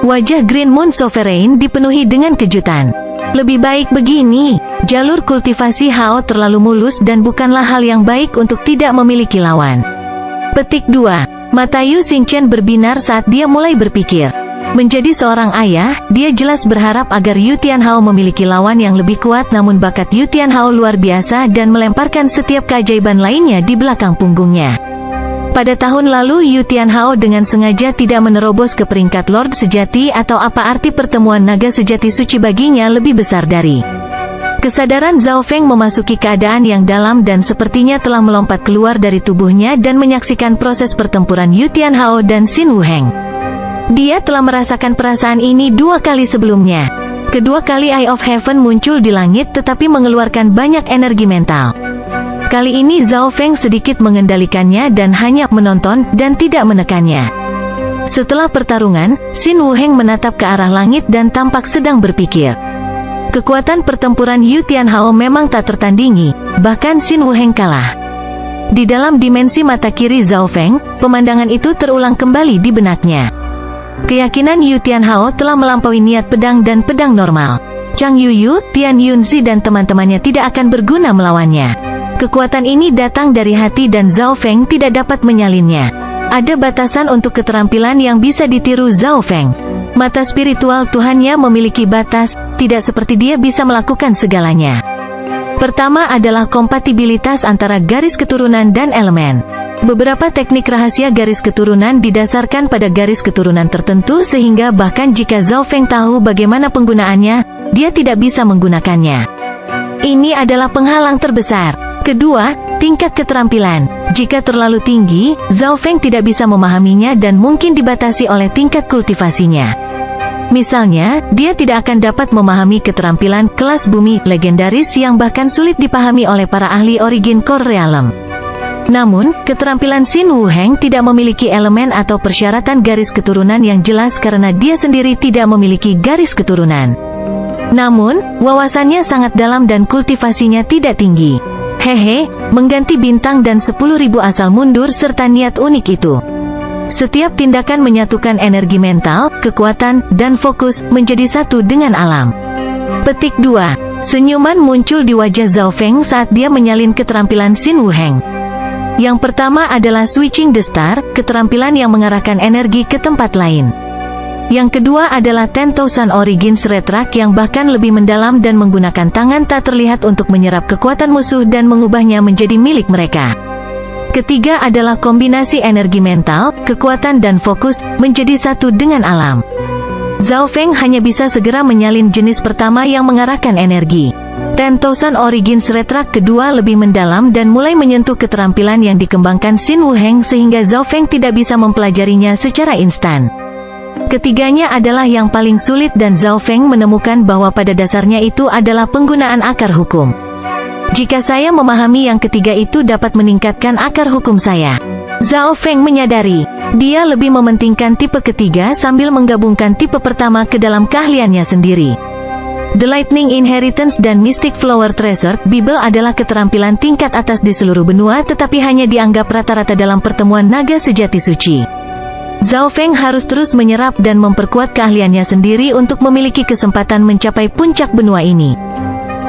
Wajah Green Moon Sovereign dipenuhi dengan kejutan. Lebih baik begini, jalur kultivasi Hao terlalu mulus dan bukanlah hal yang baik untuk tidak memiliki lawan. Petik 2. Mata Yu Xingchen berbinar saat dia mulai berpikir. Menjadi seorang ayah, dia jelas berharap agar Yu Tianhao memiliki lawan yang lebih kuat, namun bakat Yu Tianhao luar biasa dan melemparkan setiap keajaiban lainnya di belakang punggungnya. Pada tahun lalu Yu Tianhao dengan sengaja tidak menerobos ke peringkat Lord Sejati, atau apa arti pertemuan naga sejati suci baginya lebih besar dari. Kesadaran Zhao Feng memasuki keadaan yang dalam dan sepertinya telah melompat keluar dari tubuhnya dan menyaksikan proses pertempuran Yu Tianhao dan Xin Wuheng. Dia telah merasakan perasaan ini 2 kali sebelumnya. Kedua kali Eye of Heaven muncul di langit tetapi mengeluarkan banyak energi mental. Kali ini Zhao Feng sedikit mengendalikannya dan hanya menonton dan tidak menekannya. Setelah pertarungan, Xin Wuheng menatap ke arah langit dan tampak sedang berpikir. Kekuatan pertempuran Yu Tianhao memang tak tertandingi, bahkan Xin Wuheng kalah. Di dalam dimensi mata kiri Zhao Feng, pemandangan itu terulang kembali di benaknya. Keyakinan Yu Tianhao telah melampaui niat pedang dan pedang normal. Chang Yuyu, Tian Yunzi dan teman-temannya tidak akan berguna melawannya. Kekuatan ini datang dari hati dan Zhao Feng tidak dapat menyalinnya. Ada batasan untuk keterampilan yang bisa ditiru Zhao Feng. Mata spiritual Tuhannya memiliki batas, tidak seperti dia bisa melakukan segalanya. Pertama adalah kompatibilitas antara garis keturunan dan elemen. Beberapa teknik rahasia garis keturunan didasarkan pada garis keturunan tertentu sehingga bahkan jika Zhao Feng tahu bagaimana penggunaannya, dia tidak bisa menggunakannya. Ini adalah penghalang terbesar. Kedua, tingkat keterampilan. Jika terlalu tinggi, Zhao Feng tidak bisa memahaminya dan mungkin dibatasi oleh tingkat kultivasinya. Misalnya, dia tidak akan dapat memahami keterampilan kelas bumi legendaris yang bahkan sulit dipahami oleh para ahli Origin Core Realm. Namun, keterampilan Xin Wuheng tidak memiliki elemen atau persyaratan garis keturunan yang jelas karena dia sendiri tidak memiliki garis keturunan. Namun, wawasannya sangat dalam dan kultivasinya tidak tinggi. Hehe, mengganti bintang dan 10.000 asal mundur serta niat unik itu. Setiap tindakan menyatukan energi mental, kekuatan, dan fokus menjadi satu dengan alam. Petik 2. Senyuman muncul di wajah Zhao Feng saat dia menyalin keterampilan Xin Wuheng. Yang pertama adalah Switching the Star, keterampilan yang mengarahkan energi ke tempat lain. Yang kedua adalah 10,000 Origins Retrak yang bahkan lebih mendalam dan menggunakan tangan tak terlihat untuk menyerap kekuatan musuh dan mengubahnya menjadi milik mereka. Ketiga adalah kombinasi energi mental, kekuatan dan fokus, menjadi satu dengan alam. Zhao Feng hanya bisa segera menyalin jenis pertama yang mengarahkan energi. 10,000 Origins Retrak kedua lebih mendalam dan mulai menyentuh keterampilan yang dikembangkan Xin Wuheng sehingga Zhao Feng tidak bisa mempelajarinya secara instan. Ketiganya adalah yang paling sulit dan Zhao Feng menemukan bahwa pada dasarnya itu adalah penggunaan akar hukum. Jika saya memahami yang ketiga itu dapat meningkatkan akar hukum saya. Zhao Feng menyadari, dia lebih mementingkan tipe ketiga sambil menggabungkan tipe pertama ke dalam keahliannya sendiri. The Lightning Inheritance dan Mystic Flower Treasure Bible adalah keterampilan tingkat atas di seluruh benua tetapi hanya dianggap rata-rata dalam pertemuan naga sejati suci. Zhao Feng harus terus menyerap dan memperkuat keahliannya sendiri untuk memiliki kesempatan mencapai puncak benua ini.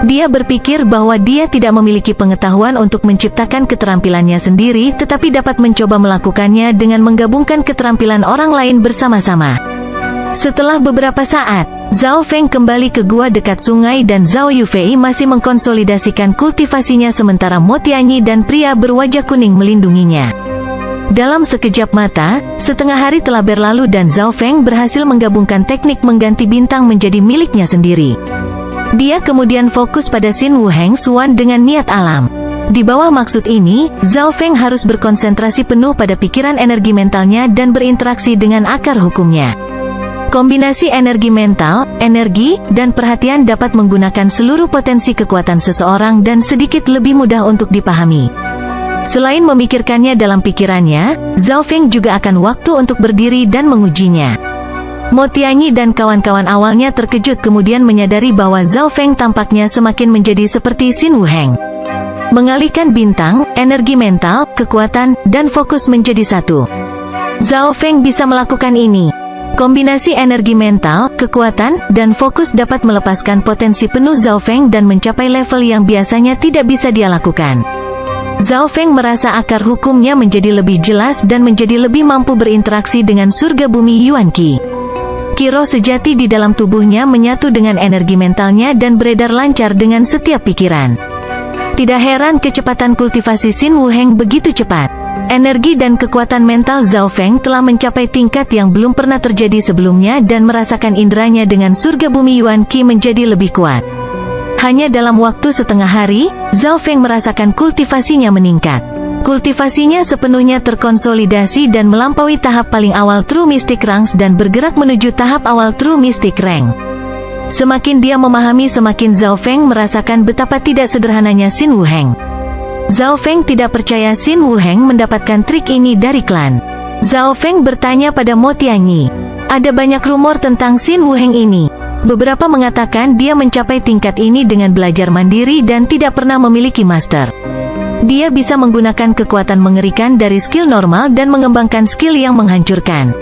Dia berpikir bahwa dia tidak memiliki pengetahuan untuk menciptakan keterampilannya sendiri tetapi dapat mencoba melakukannya dengan menggabungkan keterampilan orang lain bersama-sama. Setelah beberapa saat, Zhao Feng kembali ke gua dekat sungai dan Zhao Yufei masih mengkonsolidasikan kultivasinya sementara Mo Tianyi dan pria berwajah kuning melindunginya. Dalam sekejap mata, setengah hari telah berlalu dan Zhao Feng berhasil menggabungkan teknik mengganti bintang menjadi miliknya sendiri. Dia kemudian fokus pada Xin Wuheng Xuan dengan niat alam. Di bawah maksud ini, Zhao Feng harus berkonsentrasi penuh pada pikiran energi mentalnya dan berinteraksi dengan akar hukumnya. Kombinasi energi mental, energi, dan perhatian dapat menggunakan seluruh potensi kekuatan seseorang dan sedikit lebih mudah untuk dipahami. Selain memikirkannya dalam pikirannya, Zhao Feng juga akan waktu untuk berdiri dan mengujinya. Mo Tianyi dan kawan-kawan awalnya terkejut kemudian menyadari bahwa Zhao Feng tampaknya semakin menjadi seperti Xin Wuheng. mengalihkan bintang, energi mental, kekuatan, dan fokus menjadi satu. Zhao Feng bisa melakukan ini. Kombinasi energi mental, kekuatan, dan fokus dapat melepaskan potensi penuh Zhao Feng dan mencapai level yang biasanya tidak bisa dia lakukan. Zhao Feng merasa akar hukumnya menjadi lebih jelas dan menjadi lebih mampu berinteraksi dengan surga bumi Yuan Qi. Qi roh sejati di dalam tubuhnya menyatu dengan energi mentalnya dan beredar lancar dengan setiap pikiran. Tidak heran kecepatan kultivasi Xin Wuheng begitu cepat. Energi dan kekuatan mental Zhao Feng telah mencapai tingkat yang belum pernah terjadi sebelumnya dan merasakan inderanya dengan surga bumi Yuan Qi menjadi lebih kuat. Hanya dalam waktu setengah hari, Zhao Feng merasakan kultivasinya meningkat. Kultivasinya sepenuhnya terkonsolidasi dan melampaui tahap paling awal True Mystic Ranks dan bergerak menuju tahap awal True Mystic Rank. Semakin dia memahami, semakin Zhao Feng merasakan betapa tidak sederhananya Xin Wuheng. Zhao Feng tidak percaya Xin Wuheng mendapatkan trik ini dari klan. Zhao Feng bertanya pada Mo Tianyi. Ada banyak rumor tentang Xin Wuheng ini. Beberapa mengatakan dia mencapai tingkat ini dengan belajar mandiri dan tidak pernah memiliki master. Dia bisa menggunakan kekuatan mengerikan dari skill normal dan mengembangkan skill yang menghancurkan.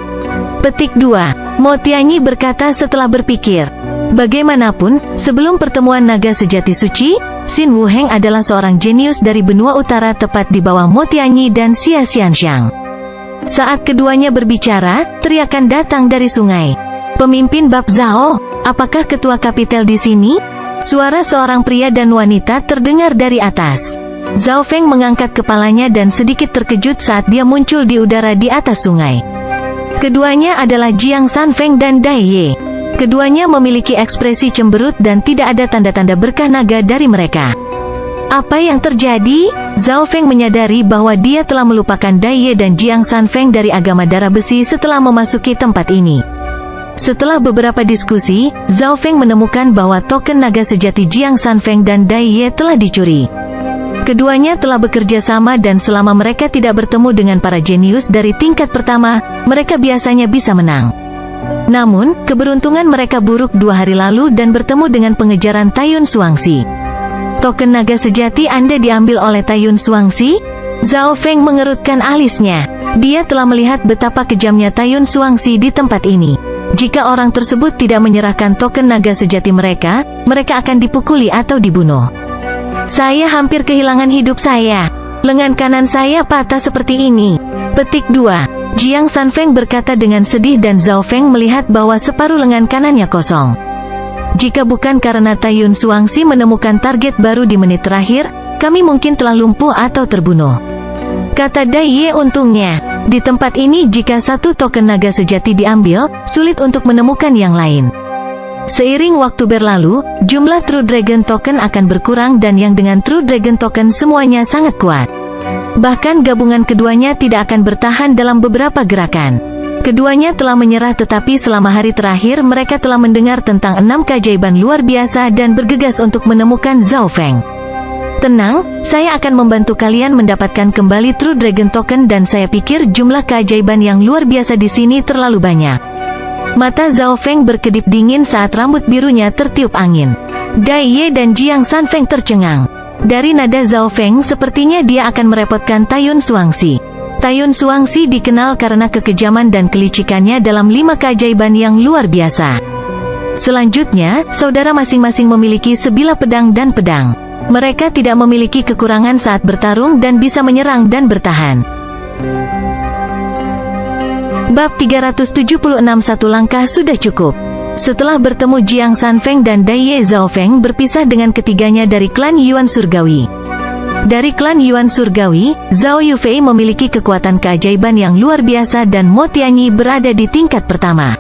Petik 2. Mo Tianyi berkata setelah berpikir. Bagaimanapun, sebelum pertemuan naga sejati suci, Xin Wuheng adalah seorang jenius dari benua utara tepat di bawah Mo Tianyi dan Xia Xianxiang. Saat keduanya berbicara, teriakan datang dari sungai. Pemimpin Bab Zhao, apakah ketua kapitel di sini? Suara seorang pria dan wanita terdengar dari atas. Zhao Feng mengangkat kepalanya dan sedikit terkejut saat dia muncul di udara di atas sungai. Keduanya adalah Jiang Sanfeng dan Dai Ye. Keduanya memiliki ekspresi cemberut dan tidak ada tanda-tanda berkah naga dari mereka. Apa yang terjadi? Zhao Feng menyadari bahwa dia telah melupakan Dai Ye dan Jiang Sanfeng dari agama darah besi setelah memasuki tempat ini. Setelah beberapa diskusi, Zhao Feng menemukan bahwa token naga sejati Jiang Sanfeng dan Dai Ye telah dicuri. Keduanya telah bekerja sama dan selama mereka tidak bertemu dengan para jenius dari tingkat pertama, mereka biasanya bisa menang. Namun, keberuntungan mereka buruk 2 hari lalu dan bertemu dengan pengejaran Taiyun Suangxi. Token naga sejati Anda diambil oleh Taiyun Suangxi? Zhao Feng mengerutkan alisnya. Dia telah melihat betapa kejamnya Taiyun Suangxi di tempat ini. Jika orang tersebut tidak menyerahkan token naga sejati mereka, mereka akan dipukuli atau dibunuh. Saya hampir kehilangan hidup saya. Lengan kanan saya patah seperti ini. Petik 2. Jiang Sanfeng berkata dengan sedih dan Zhao Feng melihat bahwa separuh lengan kanannya kosong. Jika bukan karena Taiyun Suangxi menemukan target baru di menit terakhir, kami mungkin telah lumpuh atau terbunuh. Kata Dai Ye, untungnya, di tempat ini jika satu token naga sejati diambil, sulit untuk menemukan yang lain. Seiring waktu berlalu, jumlah True Dragon Token akan berkurang dan yang dengan True Dragon Token semuanya sangat kuat. Bahkan gabungan keduanya tidak akan bertahan dalam beberapa gerakan. Keduanya telah menyerah tetapi selama hari terakhir mereka telah mendengar tentang 6 keajaiban luar biasa dan bergegas untuk menemukan Zhao Feng. Tenang, saya akan membantu kalian mendapatkan kembali True Dragon Token dan saya pikir jumlah keajaiban yang luar biasa di sini terlalu banyak. Mata Zhao Feng berkedip dingin saat rambut birunya tertiup angin. Dai Ye dan Jiang Sanfeng tercengang. Dari nada Zhao Feng sepertinya dia akan merepotkan Taiyun Suangxi. Taiyun Suangxi dikenal karena kekejaman dan kelicikannya dalam 5 keajaiban yang luar biasa. Selanjutnya, saudara masing-masing memiliki sebilah pedang dan pedang. Mereka tidak memiliki kekurangan saat bertarung dan bisa menyerang dan bertahan. Bab 376 Satu langkah sudah cukup. Setelah bertemu Jiang Sanfeng dan Dai Ye, Zhao Feng berpisah dengan ketiganya dari klan Yuan Surgawi. Dari klan Yuan Surgawi, Zhao Yufei memiliki kekuatan keajaiban yang luar biasa dan Mo Tianyi berada di tingkat pertama.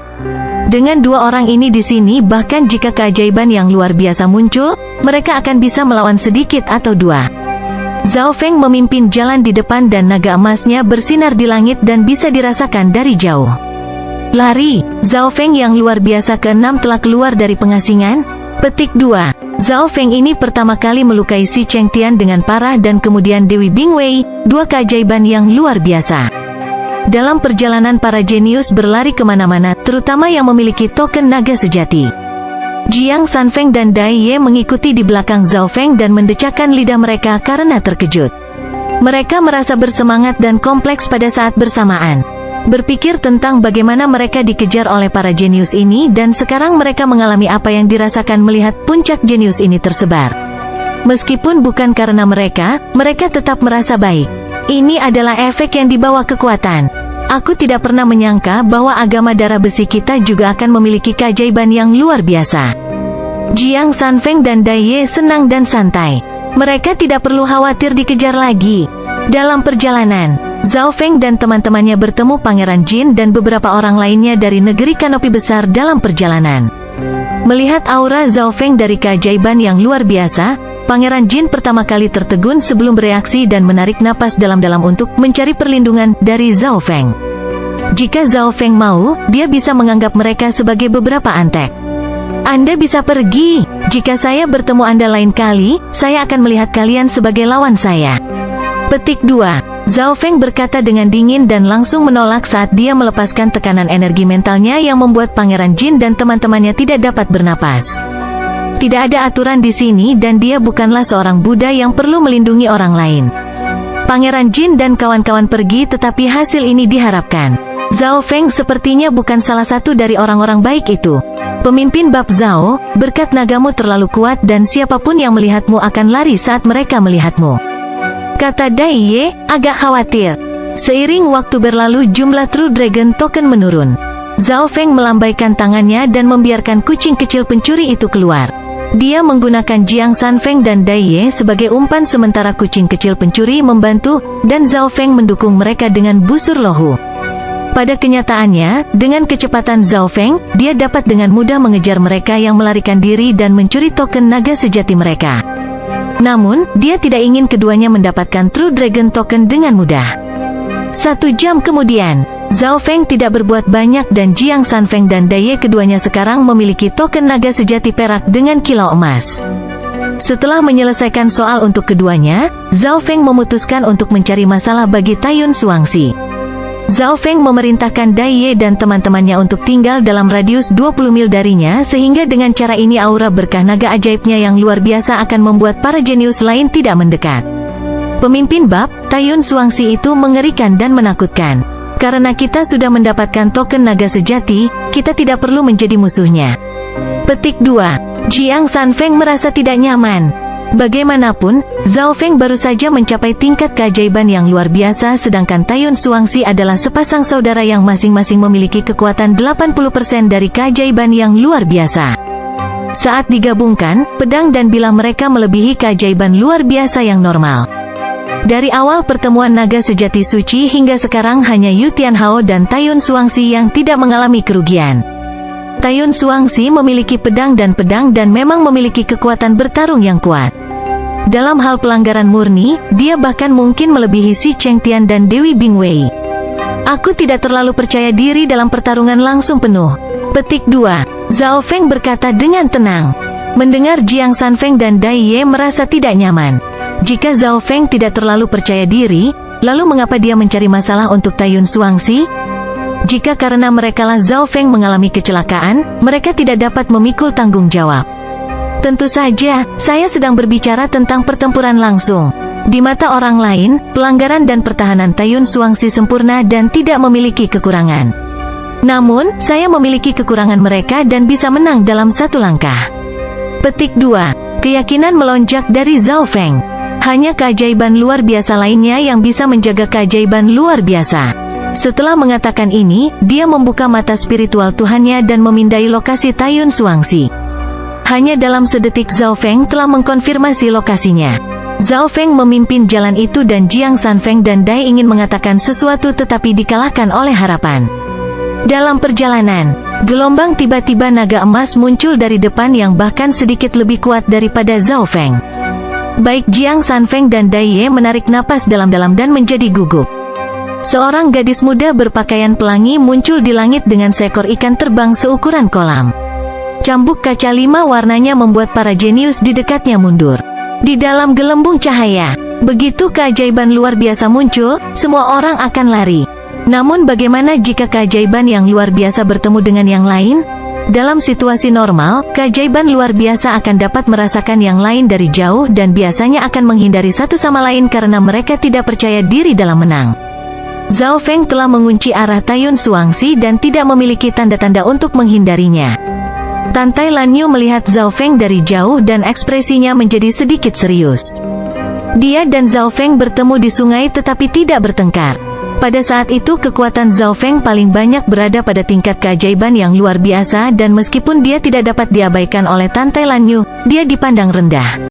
Dengan 2 orang ini di sini, bahkan jika keajaiban yang luar biasa muncul, mereka akan bisa melawan sedikit atau 2. Zhao Feng memimpin jalan di depan dan naga emasnya bersinar di langit dan bisa dirasakan dari jauh. Lari, Zhao Feng yang luar biasa ke-6 telah keluar dari pengasingan. Petik 2. Zhao Feng ini pertama kali melukai si Cheng Tian dengan parah dan kemudian Dewi Bingwei, 2 keajaiban yang luar biasa. Dalam perjalanan para jenius berlari kemana-mana, terutama yang memiliki token naga sejati. Jiang Sanfeng dan Dai Ye mengikuti di belakang Zhao Feng dan mendecakkan lidah mereka karena terkejut. Mereka merasa bersemangat dan kompleks pada saat bersamaan. Berpikir tentang bagaimana mereka dikejar oleh para jenius ini dan sekarang mereka mengalami apa yang dirasakan melihat puncak jenius ini tersebar. Meskipun bukan karena mereka tetap merasa baik. Ini adalah efek yang dibawa kekuatan. Aku tidak pernah menyangka bahwa agama darah besi kita juga akan memiliki keajaiban yang luar biasa. Jiang Sanfeng dan Dai Ye senang dan santai. Mereka tidak perlu khawatir dikejar lagi. Dalam perjalanan, Zhao Feng dan teman-temannya bertemu Pangeran Jin dan beberapa orang lainnya dari negeri kanopi besar dalam perjalanan. Melihat aura Zhao Feng dari keajaiban yang luar biasa, Pangeran Jin pertama kali tertegun sebelum bereaksi dan menarik napas dalam-dalam untuk mencari perlindungan dari Zhao Feng. Jika Zhao Feng mau, dia bisa menganggap mereka sebagai beberapa antek. Anda bisa pergi. Jika saya bertemu Anda lain kali, saya akan melihat kalian sebagai lawan saya. Petik 2. Zhao Feng berkata dengan dingin dan langsung menolak saat dia melepaskan tekanan energi mentalnya yang membuat Pangeran Jin dan teman-temannya tidak dapat bernapas. Tidak ada aturan di sini dan dia bukanlah seorang Buddha yang perlu melindungi orang lain. Pangeran Jin dan kawan-kawan pergi tetapi hasil ini diharapkan. Zhao Feng sepertinya bukan salah satu dari orang-orang baik itu. Pemimpin Bab Zhao, berkat nagamu terlalu kuat dan siapapun yang melihatmu akan lari saat mereka melihatmu. Kata Dai Ye, agak khawatir. Seiring waktu berlalu jumlah True Dragon Token menurun. Zhao Feng melambaikan tangannya dan membiarkan kucing kecil pencuri itu keluar. Dia menggunakan Jiang Sanfeng dan Dai Ye sebagai umpan sementara kucing kecil pencuri membantu, dan Zhao Feng mendukung mereka dengan busur lohu. Pada kenyataannya, dengan kecepatan Zhao Feng, dia dapat dengan mudah mengejar mereka yang melarikan diri dan mencuri token naga sejati mereka. Namun, dia tidak ingin keduanya mendapatkan True Dragon Token dengan mudah. 1 jam kemudian, Zhao Feng tidak berbuat banyak dan Jiang Sanfeng dan Dai Ye keduanya sekarang memiliki token naga sejati perak dengan kilau emas. Setelah menyelesaikan soal untuk keduanya, Zhao Feng memutuskan untuk mencari masalah bagi Taiyun Suangsi. Zhao Feng memerintahkan Dai Ye dan teman-temannya untuk tinggal dalam radius 20 mil darinya sehingga dengan cara ini aura berkah naga ajaibnya yang luar biasa akan membuat para jenius lain tidak mendekat. Pemimpin Bab, Taiyun Suangsi itu mengerikan dan menakutkan. Karena kita sudah mendapatkan token naga sejati, kita tidak perlu menjadi musuhnya. Petik 2. Jiang Sanfeng merasa tidak nyaman. Bagaimanapun, Zhao Feng baru saja mencapai tingkat keajaiban yang luar biasa sedangkan Taiyun Suangsi adalah sepasang saudara yang masing-masing memiliki kekuatan 80% dari keajaiban yang luar biasa. Saat digabungkan, pedang dan bilah mereka melebihi keajaiban luar biasa yang normal. Dari awal pertemuan naga sejati suci hingga sekarang hanya Yu Tianhao dan Taiyun Suangsi yang tidak mengalami kerugian. Taiyun Suangsi memiliki pedang dan memang memiliki kekuatan bertarung yang kuat. Dalam hal pelanggaran murni, dia bahkan mungkin melebihi Si Chengtian dan Dewi Bingwei. Aku tidak terlalu percaya diri dalam pertarungan langsung penuh. Petik 2. Zhao Feng berkata dengan tenang. Mendengar Jiang Sanfeng dan Dai Ye merasa tidak nyaman. Jika Zhao Feng tidak terlalu percaya diri, lalu mengapa dia mencari masalah untuk Taiyun Suangsi? Jika karena merekalah Zhao Feng mengalami kecelakaan, mereka tidak dapat memikul tanggung jawab. Tentu saja, saya sedang berbicara tentang pertempuran langsung. Di mata orang lain, pelanggaran dan pertahanan Taiyun Suangsi sempurna dan tidak memiliki kekurangan. Namun, saya memiliki kekurangan mereka dan bisa menang dalam satu langkah. Petik 2. Keyakinan melonjak dari Zhao Feng. Hanya keajaiban luar biasa lainnya yang bisa menjaga keajaiban luar biasa. Setelah mengatakan ini, dia membuka mata spiritual Tuhannya dan memindai lokasi Taiyun Suangsi. Hanya dalam sedetik Zhao Feng telah mengkonfirmasi lokasinya. Zhao Feng memimpin jalan itu dan Jiang Sanfeng dan Dai ingin mengatakan sesuatu tetapi dikalahkan oleh harapan. Dalam perjalanan, gelombang tiba-tiba naga emas muncul dari depan yang bahkan sedikit lebih kuat daripada Zhao Feng. Baik Jiang Sanfeng dan Dai Ye menarik napas dalam-dalam dan menjadi gugup. Seorang gadis muda berpakaian pelangi muncul di langit dengan seekor ikan terbang seukuran kolam. Cambuk kaca 5 warnanya membuat para jenius di dekatnya mundur. Di dalam gelembung cahaya, begitu keajaiban luar biasa muncul, semua orang akan lari. Namun bagaimana jika keajaiban yang luar biasa bertemu dengan yang lain? Dalam situasi normal, keajaiban luar biasa akan dapat merasakan yang lain dari jauh dan biasanya akan menghindari satu sama lain karena mereka tidak percaya diri dalam menang. Zhao Feng telah mengunci arah Taiyun Suangxi dan tidak memiliki tanda-tanda untuk menghindarinya. Tantai Lanyu melihat Zhao Feng dari jauh dan ekspresinya menjadi sedikit serius. Dia dan Zhao Feng bertemu di sungai tetapi tidak bertengkar. Pada saat itu kekuatan Zhao Feng paling banyak berada pada tingkat keajaiban yang luar biasa dan meskipun dia tidak dapat diabaikan oleh Tantai Lanyu, dia dipandang rendah.